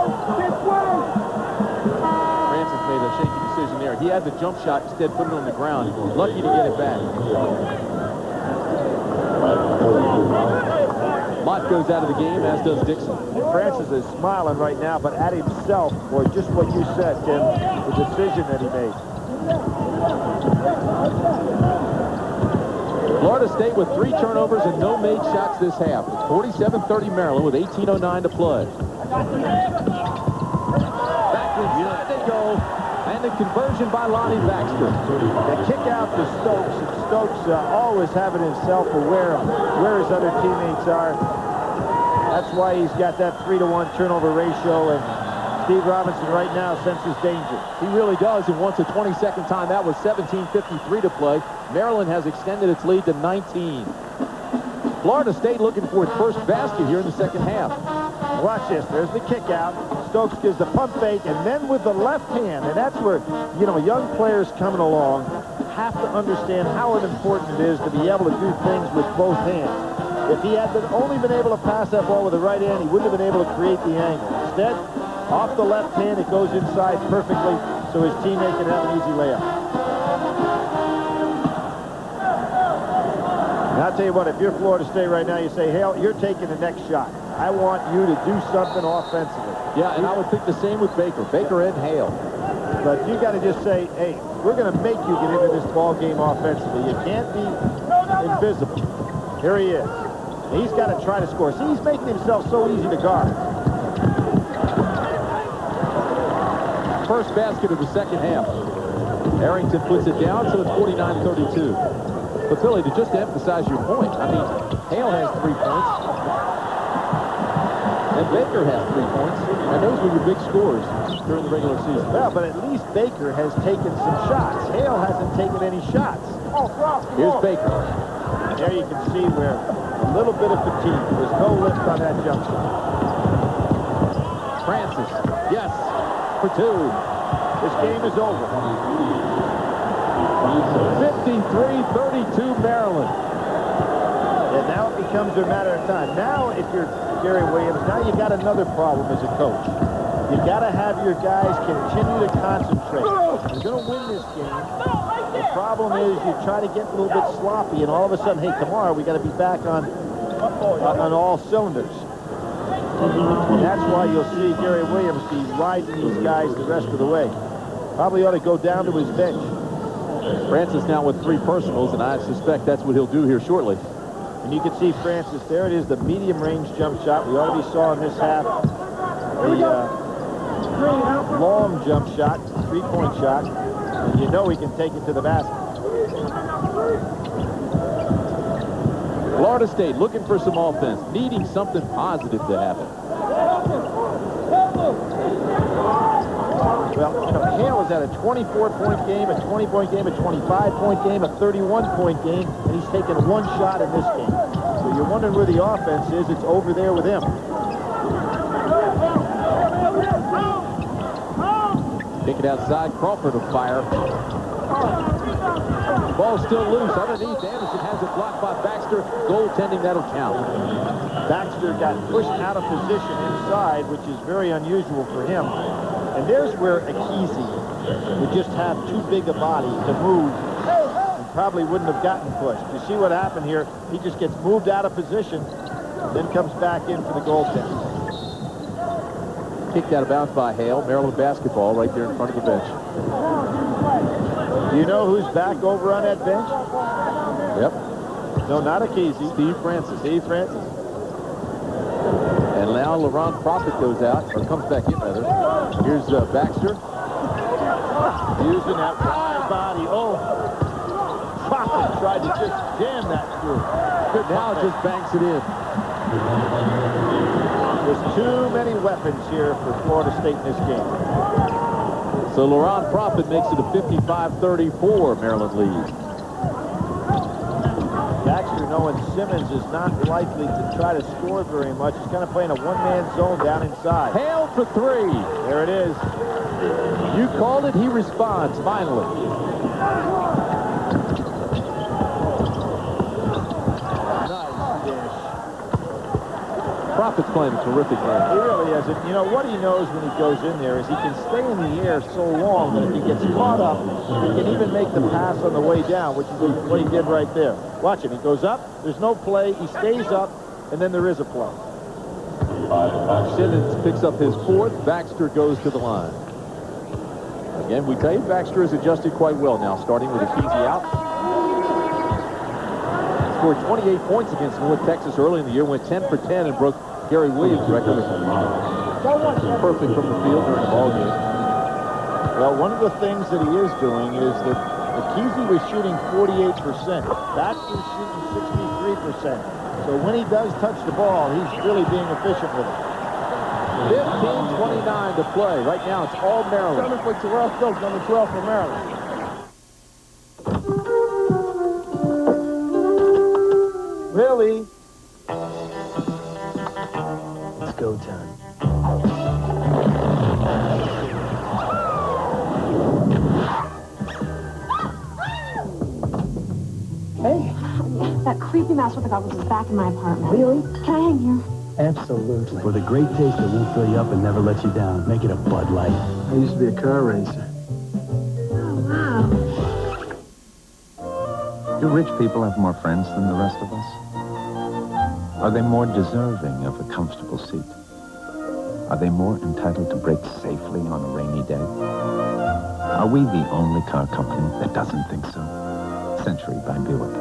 Francis made a shaky decision there. He had the jump shot, instead put it on the ground. Lucky to get it back. Mott goes out of the game, as does Dixon. And Francis is smiling right now, but at himself for just what you said, Tim, the decision that he made. Florida State with 3 turnovers and no made shots this half. It's 47-30 Maryland with 18:09 to play. Back inside they go. And the conversion by Lonnie Baxter. The kick out to Stokes, and Stokes always having himself aware of where his other teammates are. That's why he's got that 3-to-1 turnover ratio, and Steve Robinson right now senses danger. He really does, and once a 22nd time, that was 17:53 to play. Maryland has extended its lead to 19. Florida State looking for its first basket here in the second half. Watch this. There's the kick out. Stokes gives the pump fake, and then with the left hand, and that's where, you know, young players coming along have to understand how important it is to be able to do things with both hands. If he had only been able to pass that ball with the right hand, he wouldn't have been able to create the angle. Instead, off the left hand, it goes inside perfectly, so his teammate can have an easy layup. And I'll tell you what, if you're Florida State right now, you say, Hale, you're taking the next shot. I want you to do something offensively. Yeah, and I would think the same with Baker. Baker and Hale. But you got to just say, hey, we're going to make you get into this ball game offensively. You can't be invisible. Here he is. He's got to try to score. See, he's making himself so easy to guard. First basket of the second half. Arrington puts it down, so it's 49-32. But Billy, to just to emphasize your point, I mean, Hale has 3 points. And Baker has 3 points. And those were your big scores during the regular season. Well, but at least Baker has taken some shots. Hale hasn't taken any shots. Here's Baker. There you can see where a little bit of fatigue. There's no lift on that jump shot. Francis, yes, for 2. This game is over. 53-32 Maryland. And now it becomes a matter of time. Now, if you're Gary Williams, now you got another problem as a coach. You got to have your guys continue to concentrate. You're going to win this game. The problem is you try to get a little bit sloppy, and all of a sudden, hey, tomorrow we got to be back on all cylinders. And that's why you'll see Gary Williams be riding these guys the rest of the way. Probably ought to go down to his bench. Francis now with 3 personals, and I suspect that's what he'll do here shortly. And you can see Francis, there it is, the medium range jump shot. We already saw in this half the long jump shot, 3-point shot. And you know he can take it to the basket. Florida State looking for some offense, needing something positive to happen. Well, you know, Hale is at a 24-point game, a 20-point game, a 25-point game, a 31-point game, and he's taken 1 shot in this game. So you're wondering where the offense is. It's over there with him. Kick it outside. Crawford will fire. Ball still loose underneath. Anderson has it blocked by Baxter. Goaltending, that'll count. Baxter got pushed out of position inside, which is very unusual for him. And there's where Akese would just have too big a body to move and probably wouldn't have gotten pushed. You see what happened here? He just gets moved out of position and then comes back in for the goaltender. Kicked out of bounds by Hale. Maryland basketball right there in front of the bench. Do you know who's back over on that bench? Yep. No, not Akese. Steve Francis. Steve Francis. And now LaRon Prophet goes out, or comes back in, rather. Here's Baxter. Using that wide body. Oh, Prophet tried to just jam that through. Good now just banks it in. There's too many weapons here for Florida State in this game. So LaRon Prophet makes it a 55-34 Maryland lead. Baxter, knowing Simmons is not likely to try to score very much, he's kind of playing a one-man zone down inside. Hale for 3. There it is. You called it, he responds, finally. Nice dish. Prophet's playing a terrific game. He really is. And, you know, what he knows when he goes in there is he can stay in the air so long that if he gets caught up, he can even make the pass on the way down, which is what he did right there. Watch it. He goes up. There's no play. He stays up, and then there is a play. Simmons picks up his 4th. Baxter goes to the line. Again, we tell you, Baxter has adjusted quite well now, starting with Akese out. Scored 28 points against North Texas early in the year, went 10 for 10 and broke Gary Williams' record of perfect from the field during the ball game. Well, one of the things that he is doing is that McKeesey was shooting 48%. Baxter's shooting 63%. So when he does touch the ball, he's really being efficient with it. 15:29 to play. Right now, it's all Maryland. Coming for Terrell Stokes, number 12 for Maryland. Really? It's go time. Hey. That creepy mouse with the goggles is back in my apartment. Really? Can I hang here? Absolutely. For the great taste that won't fill you up and never let you down, make it a Bud Light. I used to be a car racer. Oh, wow. Do rich people have more friends than the rest of us? Are they more deserving of a comfortable seat? Are they more entitled to brake safely on a rainy day? Are we the only car company that doesn't think so? Century by Buick.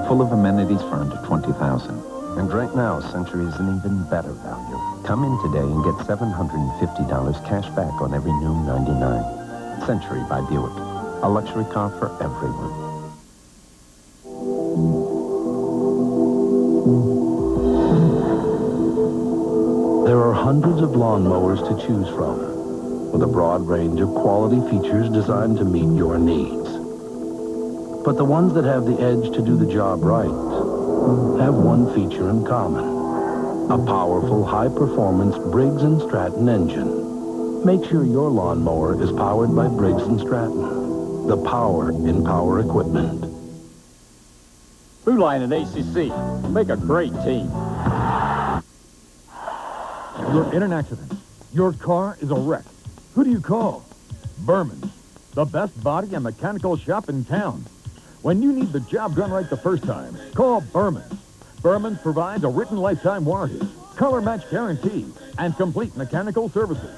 Full of amenities for under $20,000. And right now, Century is an even better value. Come in today and get $750 cash back on every new 99. Century by Buick. A luxury car for everyone. There are hundreds of lawnmowers to choose from, with a broad range of quality features designed to meet your needs. But the ones that have the edge to do the job right have one feature in common: a powerful, high-performance Briggs & Stratton engine. Make sure your lawnmower is powered by Briggs & Stratton, the power in power equipment. Food Line and ACC make a great team. You're in an accident. Your car is a wreck. Who do you call? Berman's, the best body and mechanical shop in town. When you need the job done right the first time, call Berman's. Berman's provides a written lifetime warranty, color match guarantee, and complete mechanical services.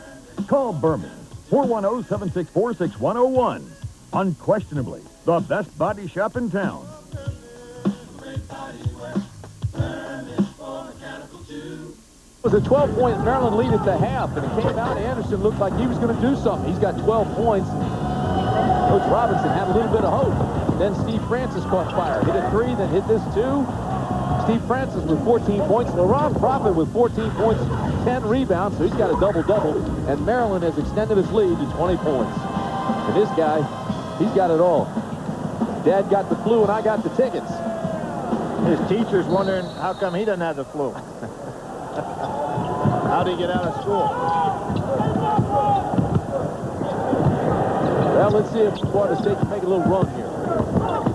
Call Berman's, 410-764-6101. Unquestionably, the best body shop in town. It was a 12-point Maryland lead at the half, and it came out. Anderson looked like he was going to do something. He's got 12 points. Coach Robinson had a little bit of hope. Then Steve Francis caught fire. Hit a 3, then hit this 2. Steve Francis with 14 points. LaRon Prophet with 14 points, 10 rebounds, so he's got a double-double. And Maryland has extended his lead to 20 points. And this guy, he's got it all. Dad got the flu, and I got the tickets. His teacher's wondering how come he doesn't have the flu. How'd he get out of school? Well, let's see if Florida State can make a little run here.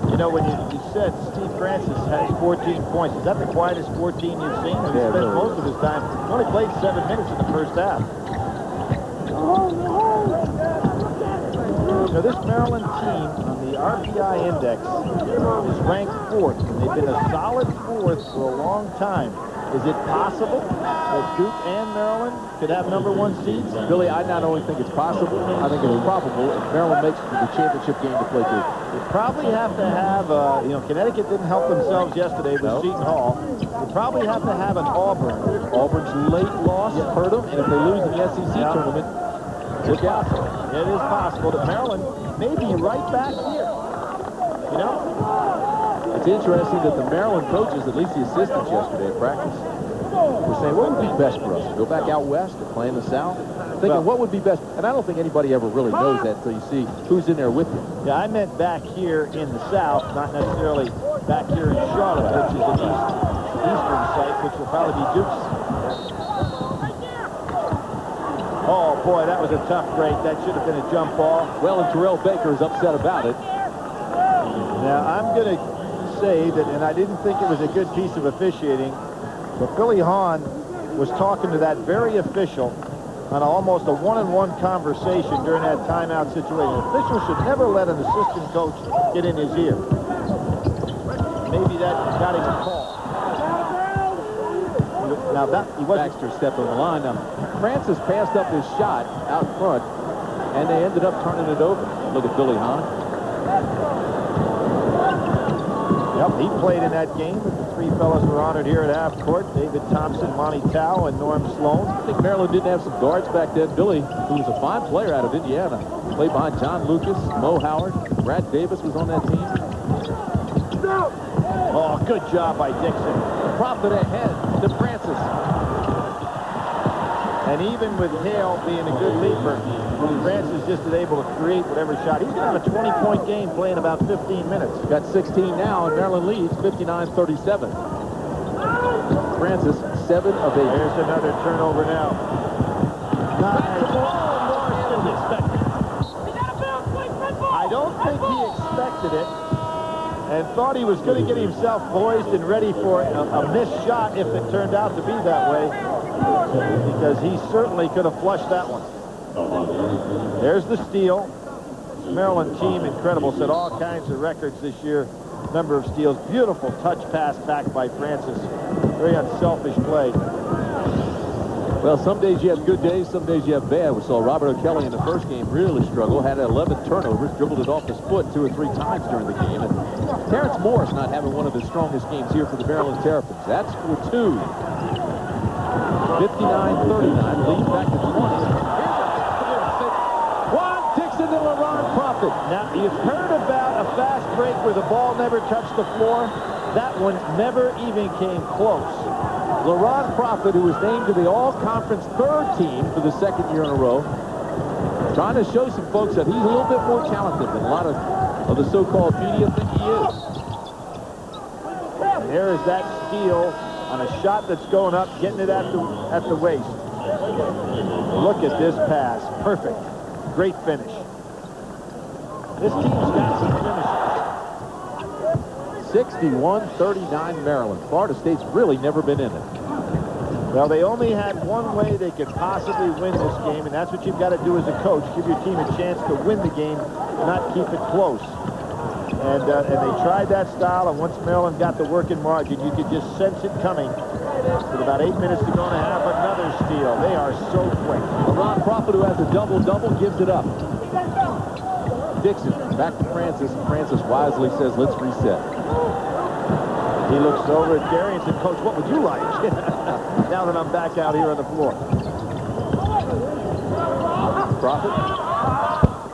You know, when you said Steve Francis has 14 points, is that the quietest 14 you've seen? He spent really most of his time. He only played 7 minutes in the first half. So this Maryland team on the RPI index is ranked 4th, and they've been a solid 4th for a long time. Is it possible that Duke and Maryland could have #1 seeds? Billy, I not only think it's possible, I think it's probable if Maryland makes it to the championship game to play Duke. You probably have to have, you know, Connecticut didn't help themselves yesterday with Seton Hall. You probably have to have an Auburn. Auburn's late loss hurt them, and if they lose in the SEC tournament, look out. It is possible that Maryland may be right back here. You know? It's interesting that the Maryland coaches, at least the assistants yesterday at practice, were saying, what would be best for us? Go back out west or play in the South? Thinking, what would be best? And I don't think anybody ever really knows that until you see who's in there with you. Yeah, I meant back here in the South, not necessarily back here in Charlotte, which is an eastern site, which will probably be Duke's. Oh, boy, that was a tough break. That should have been a jump ball. Well, and Terrell Baker is upset about it. Now, I'm going to say that, and I didn't think it was a good piece of officiating, but Billy Hahn was talking to that very official on almost a one-on-one conversation during that timeout situation. Officials should never let an assistant coach get in his ear. Maybe that got him a call. Now that he wasn't. Baxter stepped on the line. Now, Francis passed up his shot out front, and they ended up turning it over. Look at Billy Hahn. Yep, he played in that game. The three fellows were honored here at half court. David Thompson, Monty Tao, and Norm Sloan. I think Maryland didn't have some guards back then. Billy, who was a fine player out of Indiana, played behind John Lucas, Mo Howard. Brad Davis was on that team. Oh, good job by Dixon. Profit ahead to Francis. And even with Hale being a good leaper, Francis just is able to create whatever shot. He's going to have a 20-point game playing about 15 minutes. Got 16 now, and Maryland leads 59-37. Francis, 7 of 8. There's another turnover now. I don't think he expected it and thought he was going to get himself poised and ready for a missed shot if it turned out to be that way, because he certainly could have flushed that one. There's the steal. This Maryland team, incredible, set all kinds of records this year. Number of steals. Beautiful touch pass back by Francis. Very unselfish play. Well, some days you have good days, some days you have bad. We saw Robert O'Kelly in the first game really struggle, had 11 turnovers, dribbled it off his foot 2 or 3 times during the game. And Terrence Morris not having one of his strongest games here for the Maryland Terrapins. That's for 2. 59-39, lead back to 20. Juan Dixon to LaRon Profit. Now, you've heard about a fast break where the ball never touched the floor. That one never even came close. LaRon Profit, who was named to the All-Conference 3rd team for the 2nd year in a row, trying to show some folks that he's a little bit more talented than a lot of the so-called media think he is. And there is that steal on a shot that's going up, getting it at the waist. Look at this pass. Perfect. Great finish. This team's got some finishes. 61-39 Maryland. Florida State's really never been in it. Well, they only had one way they could possibly win this game, and that's what you've got to do as a coach. Give your team a chance to win the game, not keep it close. And they tried that style, and once Maryland got the working margin, you could just sense it coming. With about 8 minutes to go in a half, another steal. They are so quick. LaRon Profit, who has a double-double, gives it up. Dixon back to Francis, and Francis wisely says, let's reset. He looks over at Gary and said, Coach, what would you like? Now that I'm back out here on the floor. Profit?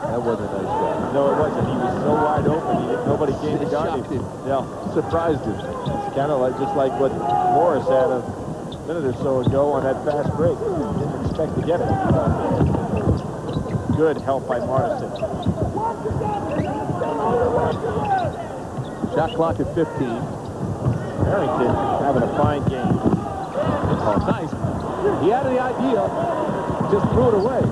That wasn't a nice shot. No, it wasn't. He was so wide open. Nobody came to guard him. Yeah. Surprised him. It's kind of like just like what Morris had a minute or so ago on that fast break. Didn't expect to get it. Good help by Morrison. Shot clock at 15. Harrington having a fine game. Oh, nice. He had the idea, just threw it away.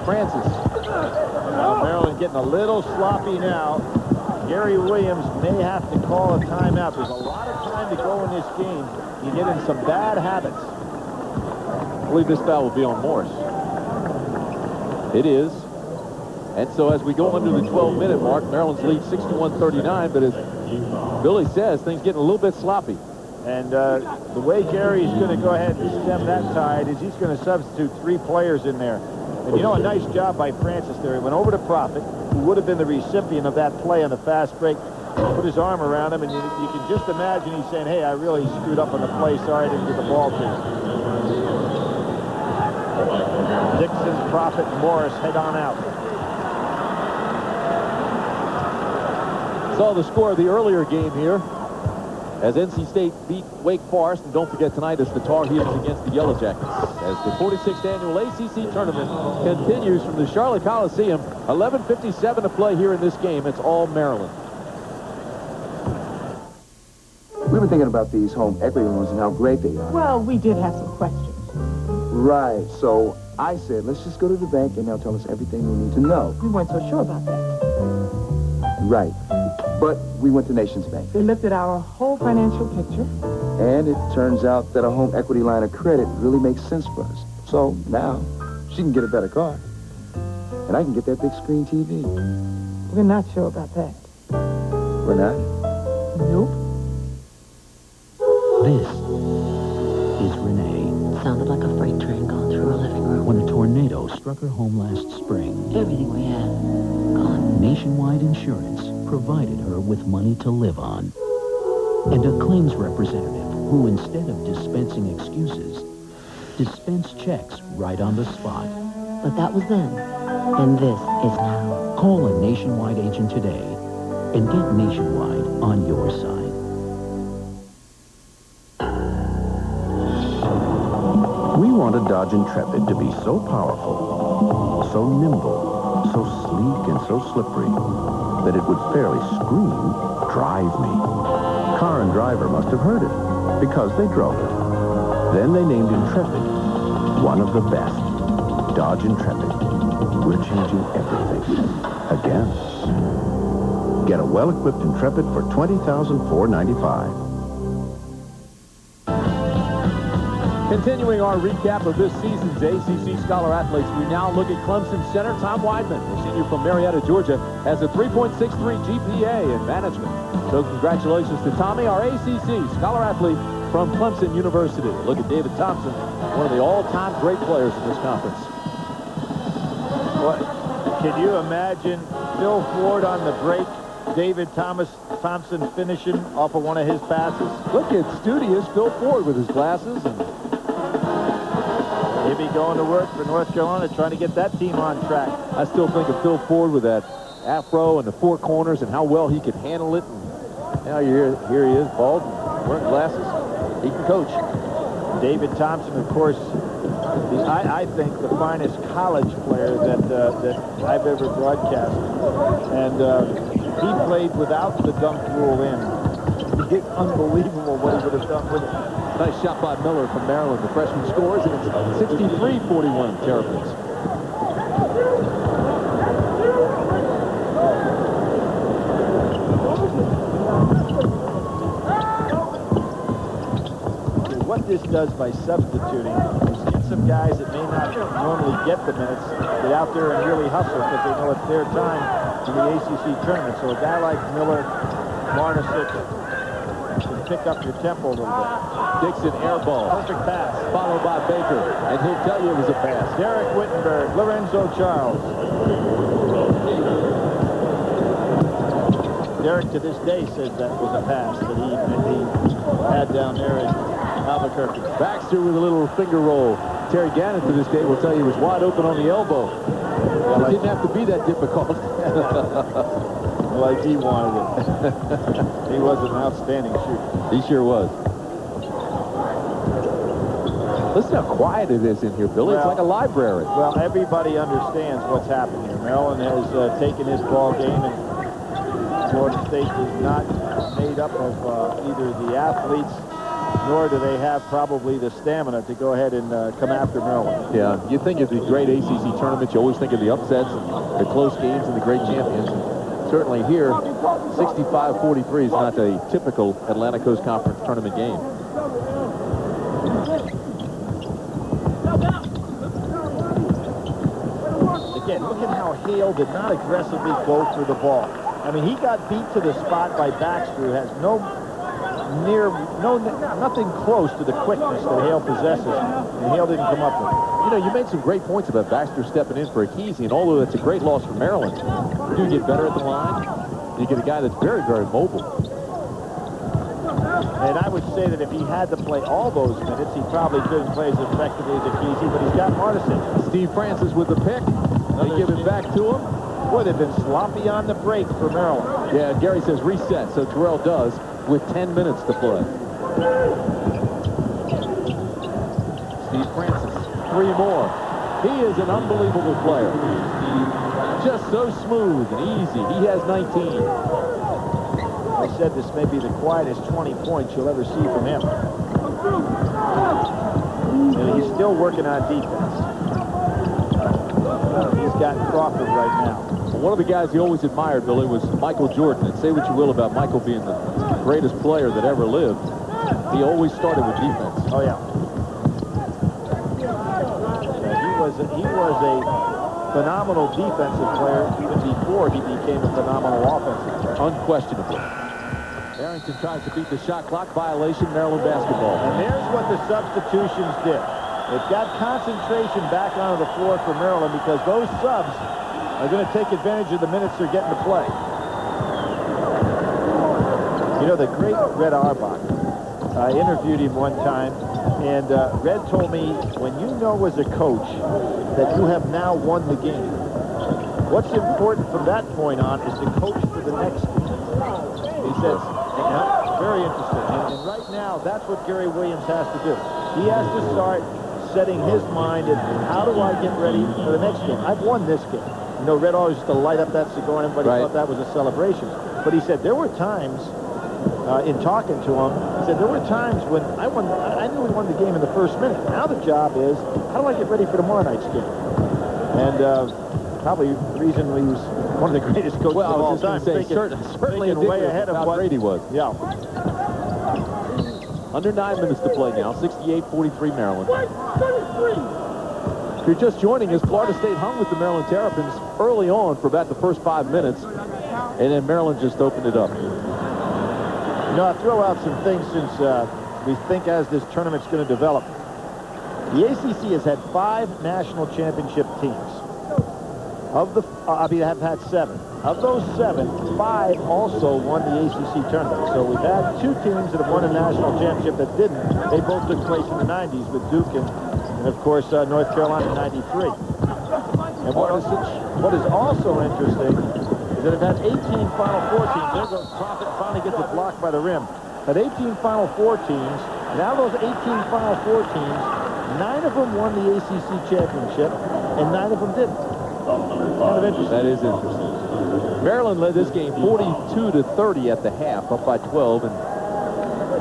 Francis. Now Maryland getting a little sloppy now. Gary Williams may have to call a timeout. There's a lot of time to go in this game. You get in some bad habits. I believe this foul will be on Morris. It is. And so as we go into the 12-minute mark, Maryland's lead 61-39, but as Billy says, things getting a little bit sloppy. And the way Gary's going to go ahead and stem that tide is he's going to substitute 3 players in there. And, you know, a nice job by Francis there. He went over to Profit, who would have been the recipient of that play on the fast break, put his arm around him, and you can just imagine he's saying, hey, I really screwed up on the play. Sorry I didn't get the ball to you. Dixon, Profit, and Morris head on out. Saw the score of the earlier game here as NC State beat Wake Forest. And don't forget, tonight is the Tar Heels against the Yellow Jackets as the 46th annual ACC tournament continues from the Charlotte Coliseum. 11:57 to play here in this game. It's all Maryland. We were thinking about these home equity loans and how great they are. Well, we did have some questions. Right, so I said, let's just go to the bank and they'll tell us everything we need to know. We weren't so sure about that. Right. But we went to Nations Bank. They looked at our whole financial picture. And it turns out that a home equity line of credit really makes sense for us. So now, she can get a better car. And I can get that big screen TV. We're not sure about that. We're not? Nope. This is Renee. Sounded like a freight train going through her living room. When a tornado struck her home last spring. Everything we had, gone. Nationwide Insurance provided her with money to live on. And a claims representative who, instead of dispensing excuses, dispensed checks right on the spot. But that was then, and this is now. Call a Nationwide agent today and get Nationwide on your side. We wanted Dodge Intrepid to be so powerful, so nimble, so sleek and so slippery that it would fairly scream, "Drive me." Car and driver must have heard it because they drove it. Then they named Intrepid one of the best. Dodge Intrepid. We're changing everything. Again. Get a well-equipped Intrepid for $20,495. Continuing our recap of this season's ACC Scholar Athletes, we now look at Clemson center Tom Weidman, a senior from Marietta, Georgia, has a 3.63 GPA in management. So congratulations to Tommy, our ACC Scholar Athlete from Clemson University. Look at David Thompson, one of the all-time great players in this conference. What? Can you imagine Phil Ford on the break, David Thompson finishing off of one of his passes? Look at studious Phil Ford with his glasses. And he'll be going to work for North Carolina trying to get that team on track. I still think of Phil Ford with that afro and the four corners and how well he could handle it. And now here he is, bald, and wearing glasses. He can coach. David Thompson, of course, is, I think, the finest college player that I've ever broadcast. And he played without the dunk rule in. It's unbelievable what he would have done with it. Nice shot by Miller from Maryland. The freshman scores, and it's 63-41 Terrapins. What this does by substituting is get some guys that may not normally get the minutes, get out there and really hustle because they know it's their time in the ACC tournament. So a guy like Miller, Marnasic, can pick up your tempo a little bit. Dixon air ball. Perfect pass. Followed by Baker. And he'll tell you it was a pass. Derek Wittenberg, Lorenzo Charles. Derek to this day says that was a pass that he had down there in Albuquerque. Baxter with a little finger roll. Terry Gannon to this day will tell you he was wide open on the elbow. It didn't have to be that difficult. Like he wanted it. He was an outstanding shooter. He sure was. Listen how quiet it is in here, Billy. It's like a library. Well, everybody understands what's happening here. Maryland has taken his ball game, and Florida State is not made up of either the athletes, nor do they have probably the stamina to go ahead and come after Maryland. Yeah, you think of the great ACC tournaments, you always think of the upsets, and the close games, and the great champions. And certainly here, 65-43 is not a typical Atlantic Coast Conference tournament game. Again, look at how Hale did not aggressively go for the ball. I mean, he got beat to the spot by Baxter, who has nothing close to the quickness that Hale possesses, and Hale didn't come up with it. You know, you made some great points about Baxter stepping in for Akese, and although that's a great loss for Maryland, you get better at the line, you get a guy that's very, very mobile. And I would say that if he had to play all those minutes, he probably couldn't play as effectively as Akese, but he's got Martison. Steve Francis with the pick. They give it back to him. Boy, they've been sloppy on the break for Maryland. Yeah, Gary says reset, so Terrell does with 10 minutes to play. Steve Francis, 3 more. He is an unbelievable player. Just so smooth and easy. He has 19. I said this may be the quietest 20 points you'll ever see from him. And he's still working on defense. He's got Crawford right now. One of the guys he always admired, Billy, was Michael Jordan. And say what you will about Michael being the greatest player that ever lived, he always started with defense. Oh, yeah. He was a phenomenal defensive player even before he became a phenomenal offensive player. Unquestionably. Arrington tries to beat the shot clock violation, Maryland basketball. And there's what the substitutions did. It got concentration back onto the floor for Maryland because those subs are going to take advantage of the minutes they're getting to play. You know, the great Red Auerbach, I interviewed him one time, and Red told me, when you know as a coach that you have now won the game, what's important from that point on is to coach for the next game. He says, very interesting. And right now, that's what Gary Williams has to do. He has to start setting his mind in how do I get ready for the next game. I've won this game. You know, Red always used to light up that cigar, and everybody thought that was a celebration. But he said there were times, in talking to him, he said there were times when I knew we won the game in the first minute. Now the job is, how do I get ready for tomorrow night's game? And probably the reason he was one of the greatest coaches of all time. Certainly way ahead of what Brady was. Yeah. Under 9 minutes to play now, 68-43 Maryland. If you're just joining us, Florida State hung with the Maryland Terrapins early on for about the first 5 minutes, and then Maryland just opened it up. You know, I'll throw out some things since we think as this tournament's going to develop. The ACC has had 5 national championship teams. Have had 7. Of those 7, 5 also won the ACC tournament. So we've had 2 teams that have won a national championship that didn't. They both took place in the 90s with Duke and of course, North Carolina in 93. And what is also interesting is that it had 18 Final Four teams. There goes Profit, finally gets it blocked by the rim. Had 18 Final Four teams. Now those 18 Final Four teams, 9 of them won the ACC championship, and 9 of them didn't. Kind of interesting. That is interesting. Maryland led this game 42-30 at the half, up by 12, and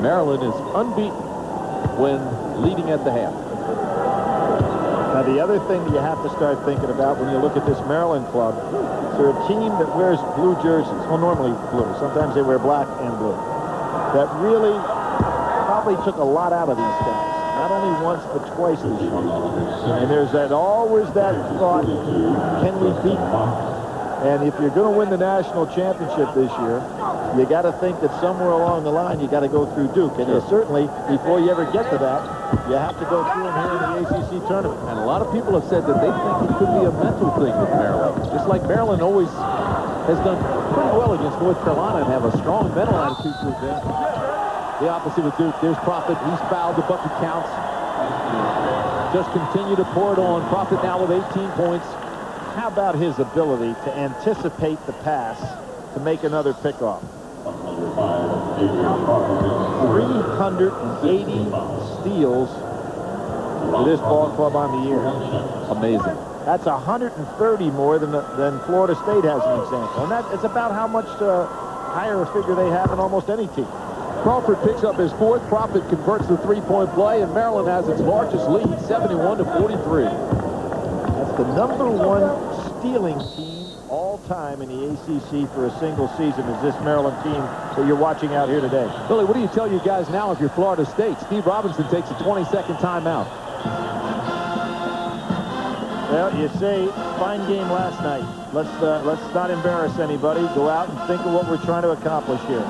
Maryland is unbeaten when leading at the half. Now, the other thing that you have to start thinking about when you look at this Maryland club, is they're a team that wears blue jerseys. Well, normally blue. Sometimes they wear black and blue. That really probably took a lot out of these guys. Not only once, but twice this year. And there's always that thought, can we beat them? And if you're going to win the national championship this year, you got to think that somewhere along the line you got to go through Duke. And certainly, before you ever get to that, you have to go through them here in the ACC tournament. And a lot of people have said that they think it could be a mental thing with Maryland. Just like Maryland always has done pretty well against North Carolina and have a strong mental attitude towards them. The opposite with Duke. There's Profit. He's fouled. The bucket counts. Just continue to pour it on. Profit now with 18 points. How about his ability to anticipate the pass to make another pickoff? 380 steals for this ball club on the year. Amazing. That's 130 more than Florida State has an example. And that is about how much higher a figure they have in almost any team. Crawford picks up his 4th. Profit converts the 3-point play, and Maryland has its largest lead, 71-43. That's the #1 stealing team all time in the ACC for a single season is this Maryland team that you're watching out here today. Billy, what do you tell you guys now if you're Florida State? Steve Robinson takes a 20-second timeout. Well, you say, fine game last night. Let's not embarrass anybody. Go out and think of what we're trying to accomplish here.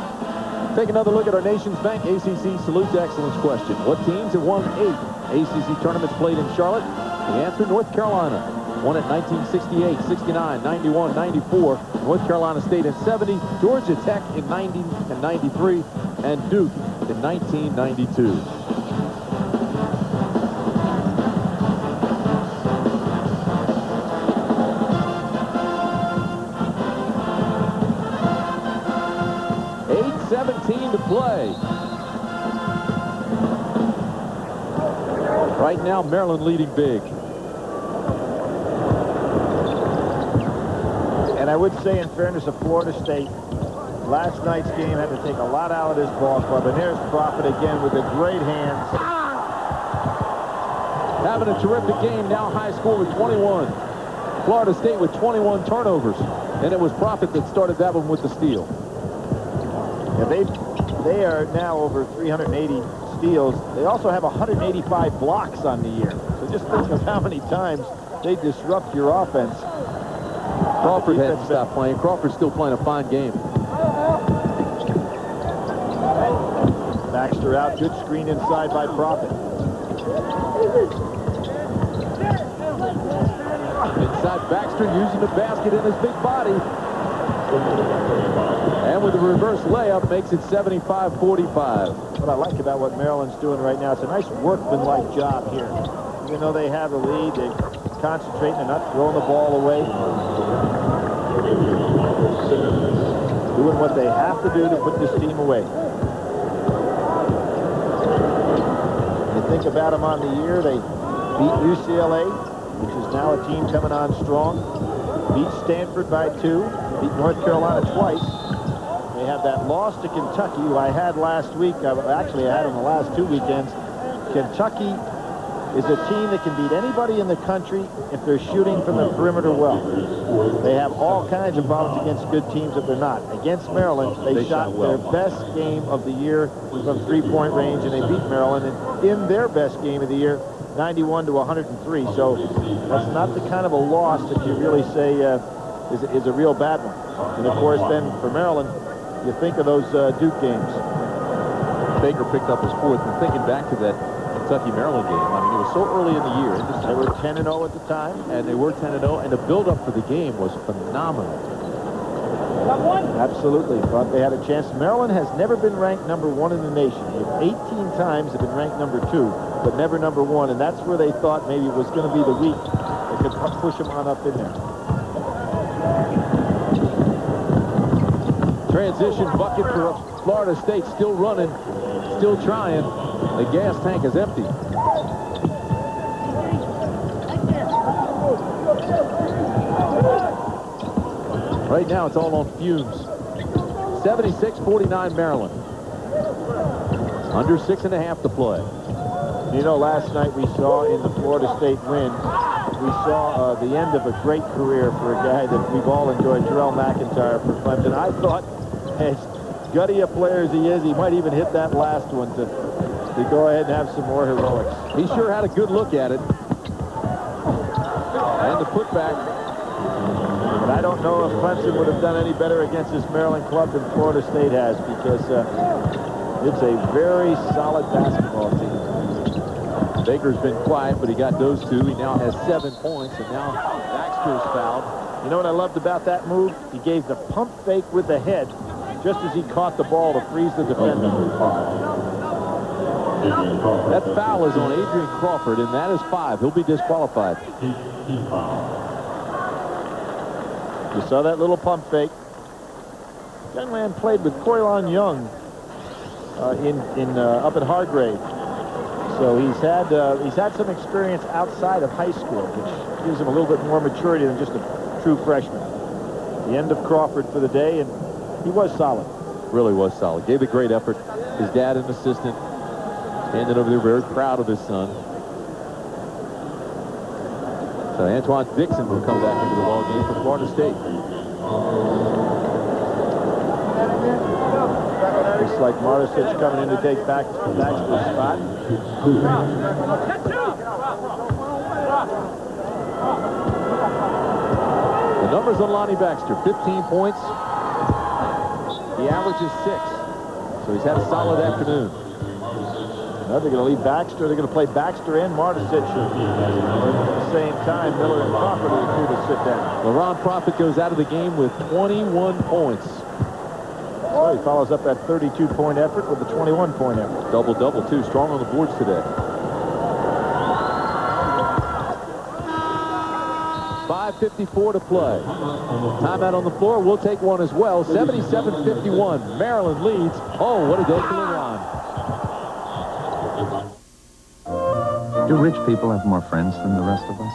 Take another look at our Nation's Bank ACC Salute to Excellence question. What teams have won 8 ACC tournaments played in Charlotte? The answer, North Carolina. Won it 1968, 69, 91, 94. North Carolina State in 70. Georgia Tech in 90 and 93. And Duke in 1992. To play. Right now, Maryland leading big. And I would say, in fairness of Florida State, last night's game had to take a lot out of this ball club. And here's Profit again with the great hands. Having a terrific game. Now high score with 21. Florida State with 21 turnovers. And it was Profit that started that one with the steal. Yeah, they are now over 380 steals. They also have 185 blocks on the year. So just think of how many times they disrupt your offense. Crawford had to stop playing. Crawford's still playing a fine game. Baxter out. Good screen inside by Profit. Inside Baxter using the basket in his big body. And with the reverse layup, makes it 75-45. What I like about what Maryland's doing right now, it's a nice workmanlike job here. Even though they have the lead, they concentrate and they're not throwing the ball away. Doing what they have to do to put this team away. You think about them on the year, they beat UCLA, which is now a team coming on strong. Beat Stanford by 2. Beat North Carolina twice. They have that loss to Kentucky, who I had last week. Actually, I had them the last 2 weekends. Kentucky is a team that can beat anybody in the country if they're shooting from the perimeter well. They have all kinds of problems against good teams if they're not. Against Maryland, they shot their best game of the year from three-point range, and they beat Maryland in their best game of the year, 91-103. So that's not the kind of a loss that you really say is a real bad one. And of course, then for Maryland, you think of those Duke games. Baker picked up his 4th, and thinking back to that Kentucky-Maryland game, I mean, it was so early in the year. They were 10-0 at the time. And they were 10-0, and the build-up for the game was phenomenal. Absolutely. Thought they had a chance. Maryland has never been ranked number 1 in the nation. 18 times have been ranked number 2, but never number 1, and that's where they thought maybe it was going to be the week that could push them on up in there. Transition bucket for Florida State, still running, still trying. The gas tank is empty. Right now, it's all on fumes. 76-49 Maryland. Under 6.5 to play. You know, last night we saw in the Florida State win, we saw the end of a great career for a guy that we've all enjoyed, Terrell McIntyre for Clemson. I thought, as gutty a player as he is, he might even hit that last one to go ahead and have some more heroics. He sure had a good look at it. And the putback. But I don't know if Clemson would have done any better against this Maryland club than Florida State has, because it's a very solid basketball team. Baker's been quiet, but he got those 2. He now has 7 points, and now Baxter's fouled. You know what I loved about that move? He gave the pump fake with the head just as he caught the ball to freeze the defender. That foul is on Adrian Crawford, and that is 5. He'll be disqualified. You saw that little pump fake. Young man played with Corylon Young up at Hargrave. So he's had some experience outside of high school, which gives him a little bit more maturity than just a true freshman. The end of Crawford for the day, and he was solid. Really was solid. Gave a great effort. His dad, an assistant, standing over there very proud of his son. So Antoine Dixon will come back into the ball game for Florida State. Looks like Martisic coming in to take Baxter's spot. The numbers on Lonnie Baxter, 15 points. He averages 6. So he's had a solid afternoon. Now they're going to leave Baxter. They're going to play Baxter and Martisic at the same time. Miller and Crawford are the 2 to sit down. LaRon Profit goes out of the game with 21 points. So he follows up that 32-point effort with a 21-point effort. Double-double, too. Strong on the boards today. 5:54 to play. Timeout on the floor. We'll take one as well. 77-51. Maryland leads. Oh, what a day for LeBron. Do rich people have more friends than the rest of us?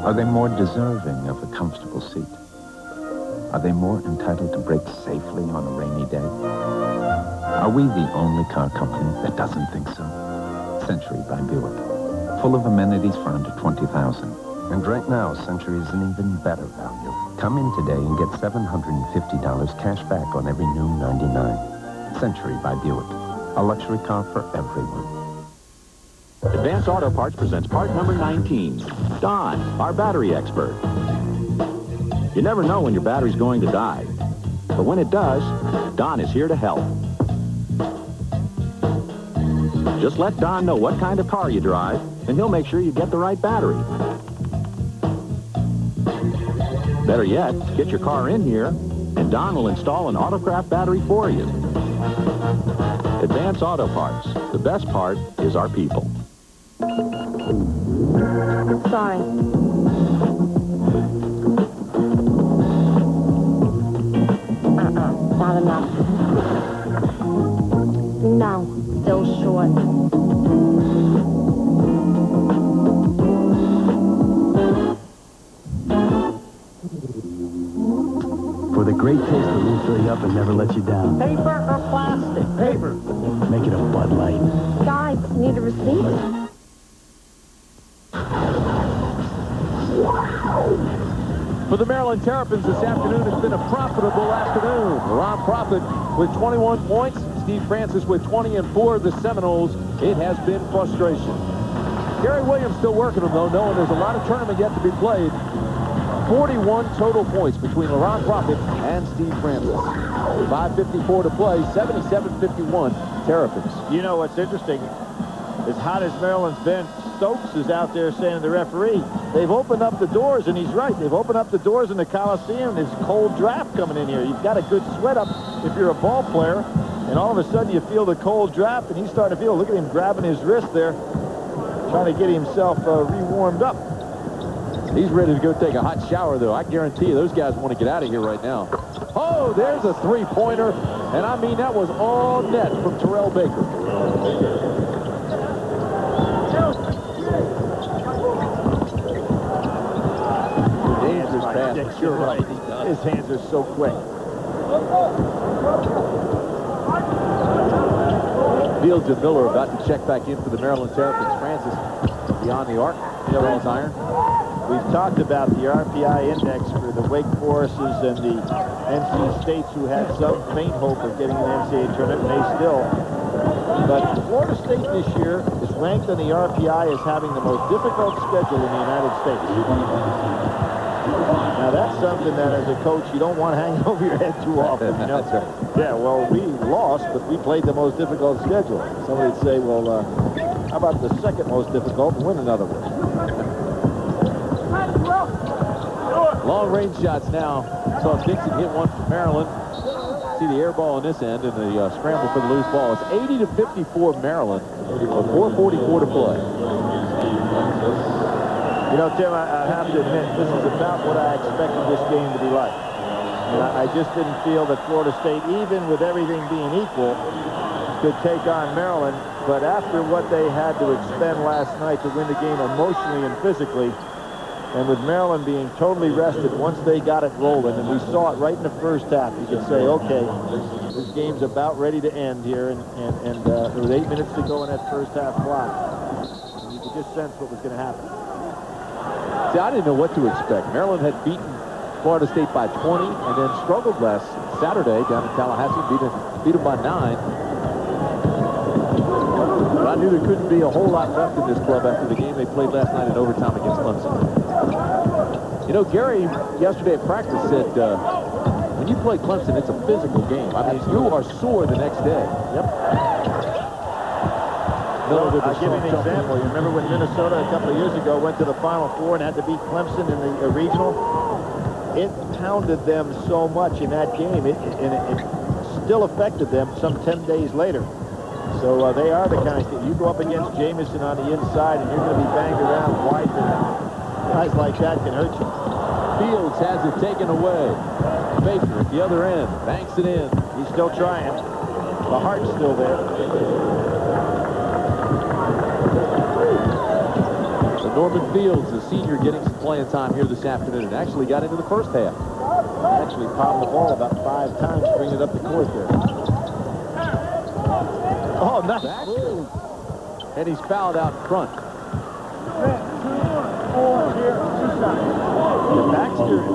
Are they more deserving of a comfortable seat? Are they more entitled to brake safely on a rainy day? Are we the only car company that doesn't think so? Century by Buick. Full of amenities for under $20,000. And right now, Century is an even better value. Come in today and get $750 cash back on every new 99. Century by Buick. A luxury car for everyone. Advance Auto Parts presents part number 19. Don, our battery expert. You never know when your battery's going to die. But when it does, Don is here to help. Just let Don know what kind of car you drive, and he'll make sure you get the right battery. Better yet, get your car in here, and Don will install an Autocraft battery for you. Advance Auto Parts. The best part is our people. Sorry. Not enough. No, still short. For the great taste that will fill you up and never let you down. Paper or plastic? Paper. Make it a Bud Light. Guys, need a receipt? For the Maryland Terrapins this afternoon, it's been a profitable afternoon. Ron Profit with 21 points. Steve Francis with 20, and for the Seminoles, it has been frustration. Gary Williams still working them, though, knowing there's a lot of tournament yet to be played. 41 total points between Laurent Profit and Steve Francis. 5:54 to play, 77-51 Terrapins. You know what's interesting? As hot as Maryland's been, Stokes is out there saying to the referee, they've opened up the doors, and he's right. They've opened up the doors in the Coliseum. There's a cold draft coming in here. You've got a good sweat up if you're a ball player, and all of a sudden you feel the cold draft, and he's starting to feel, look at him grabbing his wrist there, trying to get himself re-warmed up. He's ready to go take a hot shower, though. I guarantee you those guys want to get out of here right now. Oh, there's a three-pointer, and I mean that was all net from Terrell Baker. Dangerous pass. Dick, you're right. His hands are so quick. Fields and Miller about to check back in for the Maryland Terrapins. Francis beyond the arc. Yellow's iron. We've talked about the RPI index for the Wake Forests and the NC States who had some faint hope of getting an NCAA tournament, and they still. But Florida State this year is ranked on the RPI as having the most difficult schedule in the United States. Now that's something that as a coach you don't want hanging over your head too often. You know? That's right. Yeah, well, we lost, but we played the most difficult schedule. Somebody would say, well, how about the second most difficult and win another one? Long-range shots now. Saw Dixon hit one from Maryland. See the air ball on this end and the scramble for the loose ball. It's 80-54 Maryland with 4:44 to play. You know, Tim, I have to admit, this is about what I expected this game to be like. And I just didn't feel that Florida State, even with everything being equal, could take on Maryland. But after what they had to expend last night to win the game emotionally and physically, and with Maryland being totally rested once they got it rolling, and we saw it right in the first half, you could say, okay, this game's about ready to end here, and there was 8 minutes to go in that first half clock. And you could just sense what was going to happen. See, I didn't know what to expect. Maryland had beaten Florida State by 20 and then struggled last Saturday down in Tallahassee, beat them by 9. But I knew there couldn't be a whole lot left in this club after the game they played last night in overtime against Clemson. You know, Gary yesterday at practice said when you play Clemson, it's a physical game. I mean, you are sore the next day. Yep. Well, I'll give you an example. You remember when Minnesota a couple of years ago went to the Final Four and had to beat Clemson in the regional? It pounded them so much in that game, it still affected them some 10 days later. So they are the kind of, you go up against Jamison on the inside and you're going to be banged around wide, and guys like that can hurt you. Fields has it taken away. Baker at the other end, banks it in. He's still trying. The heart's still there. So Norman Fields, the senior, getting some playing time here this afternoon. Actually got into the first half. Actually popped the ball about 5 times to bring it up the court there. Oh, nice. And he's fouled out front.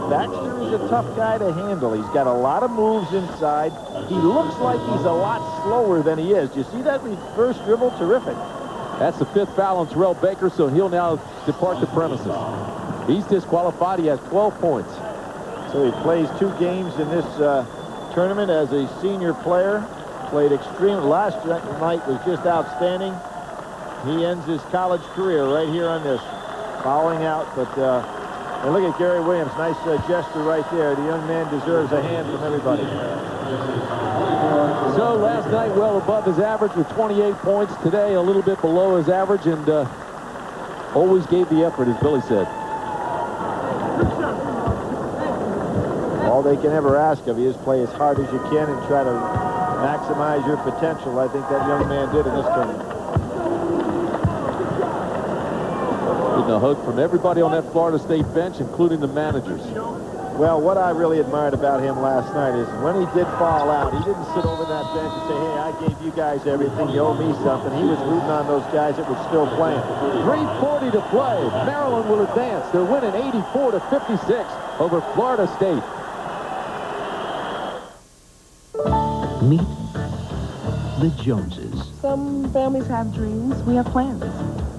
Baxter is a tough guy to handle. He's got a lot of moves inside. He looks like he's a lot slower than he is. Do you see that reverse dribble? Terrific. That's the 5th foul on Terrell Baker, so he'll now depart the premises. He's disqualified. He has 12 points. So he plays 2 games in this tournament as a senior player. Played extremely. Last night was just outstanding. He ends his college career right here on this. Fouling out, but And look at Gary Williams. Nice gesture right there. The young man deserves a hand from everybody. So last night, well above his average with 28 points. Today, a little bit below his average, and always gave the effort, as Billy said. All they can ever ask of you is play as hard as you can and try to maximize your potential. I think that young man did in this tournament. Getting a hug from everybody on that Florida State bench, including the managers. Well, what I really admired about him last night is when he did fall out, he didn't sit over that bench and say, hey, I gave you guys everything, you owe me something. He was rooting on those guys that were still playing. 3:40 to play. Maryland will advance. They're winning 84-56 over Florida State. Meet the Joneses. Some families have dreams. We have plans.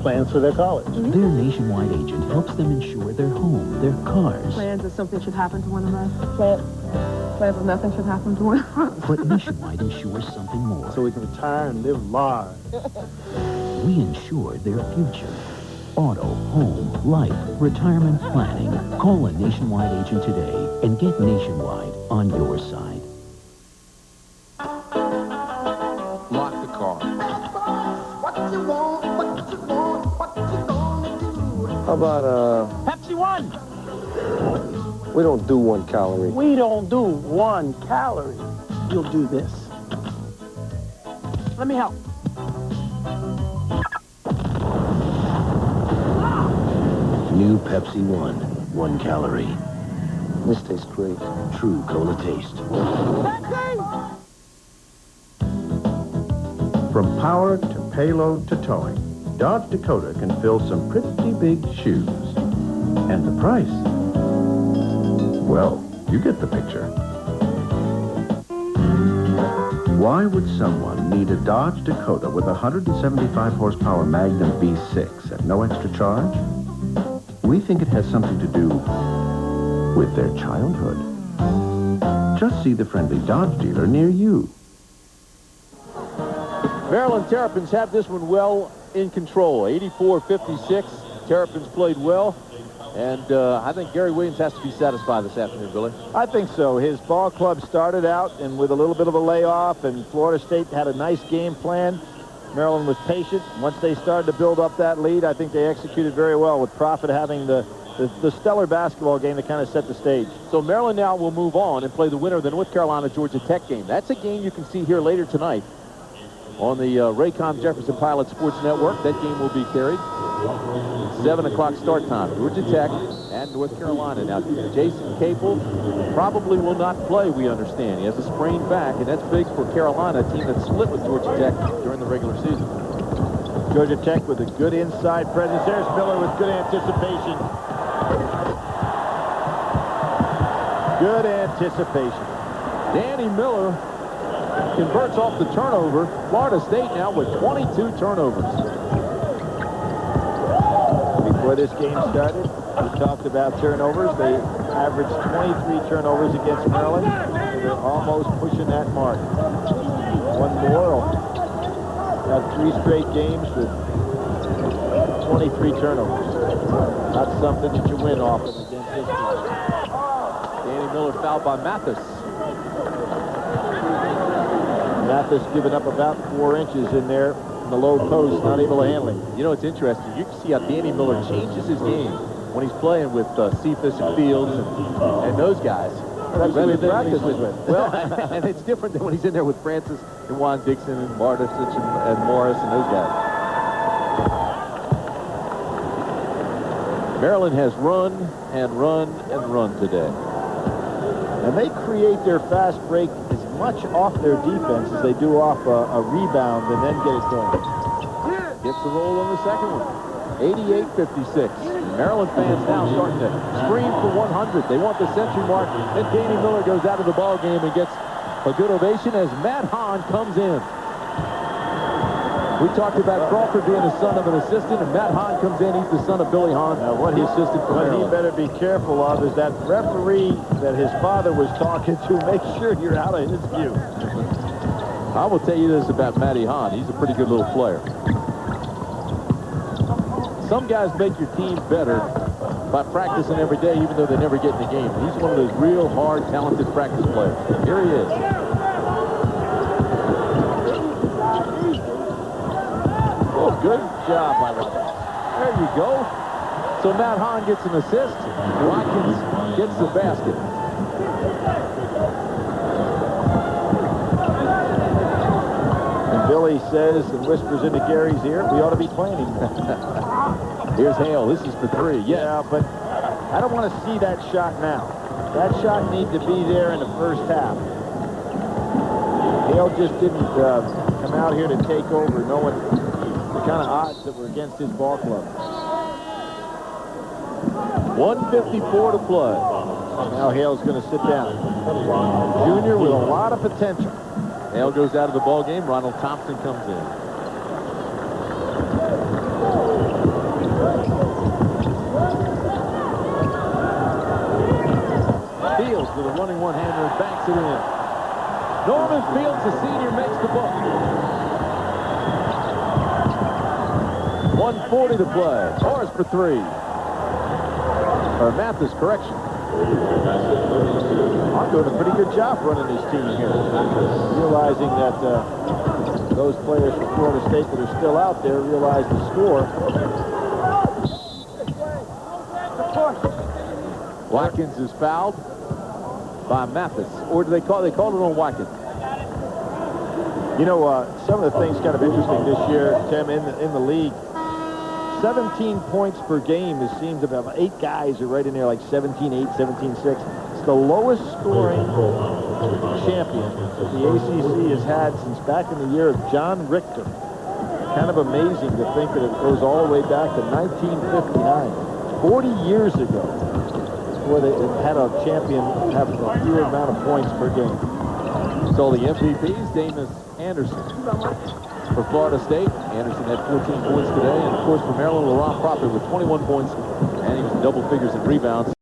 Plans for their college. Their nationwide agent helps them insure their home, their cars. Plans if something should happen to one of us. Plans if nothing should happen to one of us. But Nationwide insures something more. So we can retire and live large. We insure their future. Auto, home, life, retirement planning. Call a Nationwide agent today and get Nationwide on your side. Lock the car. How about, Pepsi One. we don't do 1 calorie. We don't do 1 calorie. You'll do this. Let me help. New Pepsi One, 1 calorie. This tastes great. True cola taste. From power to payload to towing, Dodge Dakota can fill some pretty big shoes. And the price? Well, you get the picture. Why would someone need a Dodge Dakota with a 175 horsepower Magnum V6 at no extra charge? We think it has something to do with their childhood. Just see the friendly Dodge dealer near you. Maryland Terrapins have this one well in control. 84-56. Terrapins played well. And I think Gary Williams has to be satisfied this afternoon, Billy. I think so. His ball club started out and with a little bit of a layoff, and Florida State had a nice game plan. Maryland was patient. Once they started to build up that lead, I think they executed very well, with Profit having the stellar basketball game that kind of set the stage. So Maryland now will move on and play the winner of the North Carolina-Georgia Tech game. That's a game you can see here later tonight on the Raycom Jefferson Pilot Sports Network. That game will be carried. 7 o'clock start time. Georgia Tech and North Carolina. Now, Jason Capel probably will not play, we understand. He has a sprained back, and that's big for Carolina, a team that split with Georgia Tech during the regular season. Georgia Tech with a good inside presence. There's Miller with good anticipation. Good anticipation. Danny Miller converts off the turnover. Florida State now with 22 turnovers. Before this game started, we talked about turnovers. They averaged 23 turnovers against Maryland. They're almost pushing that mark. One more. Got 3 straight games with 23 turnovers. Not something that you win often against this team. Danny Miller fouled by Mathis. Mathis giving up about 4 inches in there in the low post, not able to handle him. You know, it's interesting. You can see how Danny Miller changes his game when he's playing with Cephas and Fields and those guys. That's who he practices with. Well, and it's different than when he's in there with Francis and Juan Dixon and Martisich and Morris and those guys. Maryland has run and run and run today. And they create their fast break as much off their defense as they do off a rebound and then get it going. Gets the roll on the second one. 88-56. Maryland fans now starting to scream for 100. They want the century mark. And Danny Miller goes out of the ball game and gets a good ovation as Matt Hahn comes in. We talked about Crawford being the son of an assistant, and Matt Hahn comes in. He's the son of Billy Hahn, what the assistant for What Maryland. he better be careful of is that referee that his father was talking to. Make sure you're out of his view. I will tell you this about Matty Hahn. He's a pretty good little player. Some guys make your team better by practicing every day, even though they never get in the game. He's one of those real hard, talented practice players. Here he is. Oh, good job by Watkins. There you go. So Matt Hahn gets an assist. Watkins gets the basket. And Billy says and whispers into Gary's ear, we ought to be playing him. Here's Hale. This is for three. Yeah, but I don't want to see that shot now. That shot needs to be there in the first half. Hale just didn't come out here to take over, knowing the kind of odds that were against his ball club. 1:54 to play. Now Hale's going to sit down. Junior with a lot of potential. Hale goes out of the ball game. Ronald Thompson comes in. Fields with a running one-hander and banks it in. Norman Fields, the senior, makes the book. 1:40 to play. Morris for three. Or Mathis, correction. I'm doing a pretty good job running his team here. Realizing that those players from Florida State that are still out there realize the score. Watkins is fouled by Mathis. Or do they call it on Watkins? You know, some of the things kind of interesting this year, Tim, in the league. 17 points per game. It seems about 8 guys are right in there, like 17-8, 17-6. It's the lowest scoring champion that the ACC has had since back in the year of John Richter. Kind of amazing to think that it goes all the way back to 1959. 40 years ago, where they had a champion have a fewer amount of points per game. So the MVPs, Damus Anderson for Florida State. Anderson had 14 points today. And, of course, for Maryland, Laurent Prophet with 21 points. And he was in double figures in rebounds.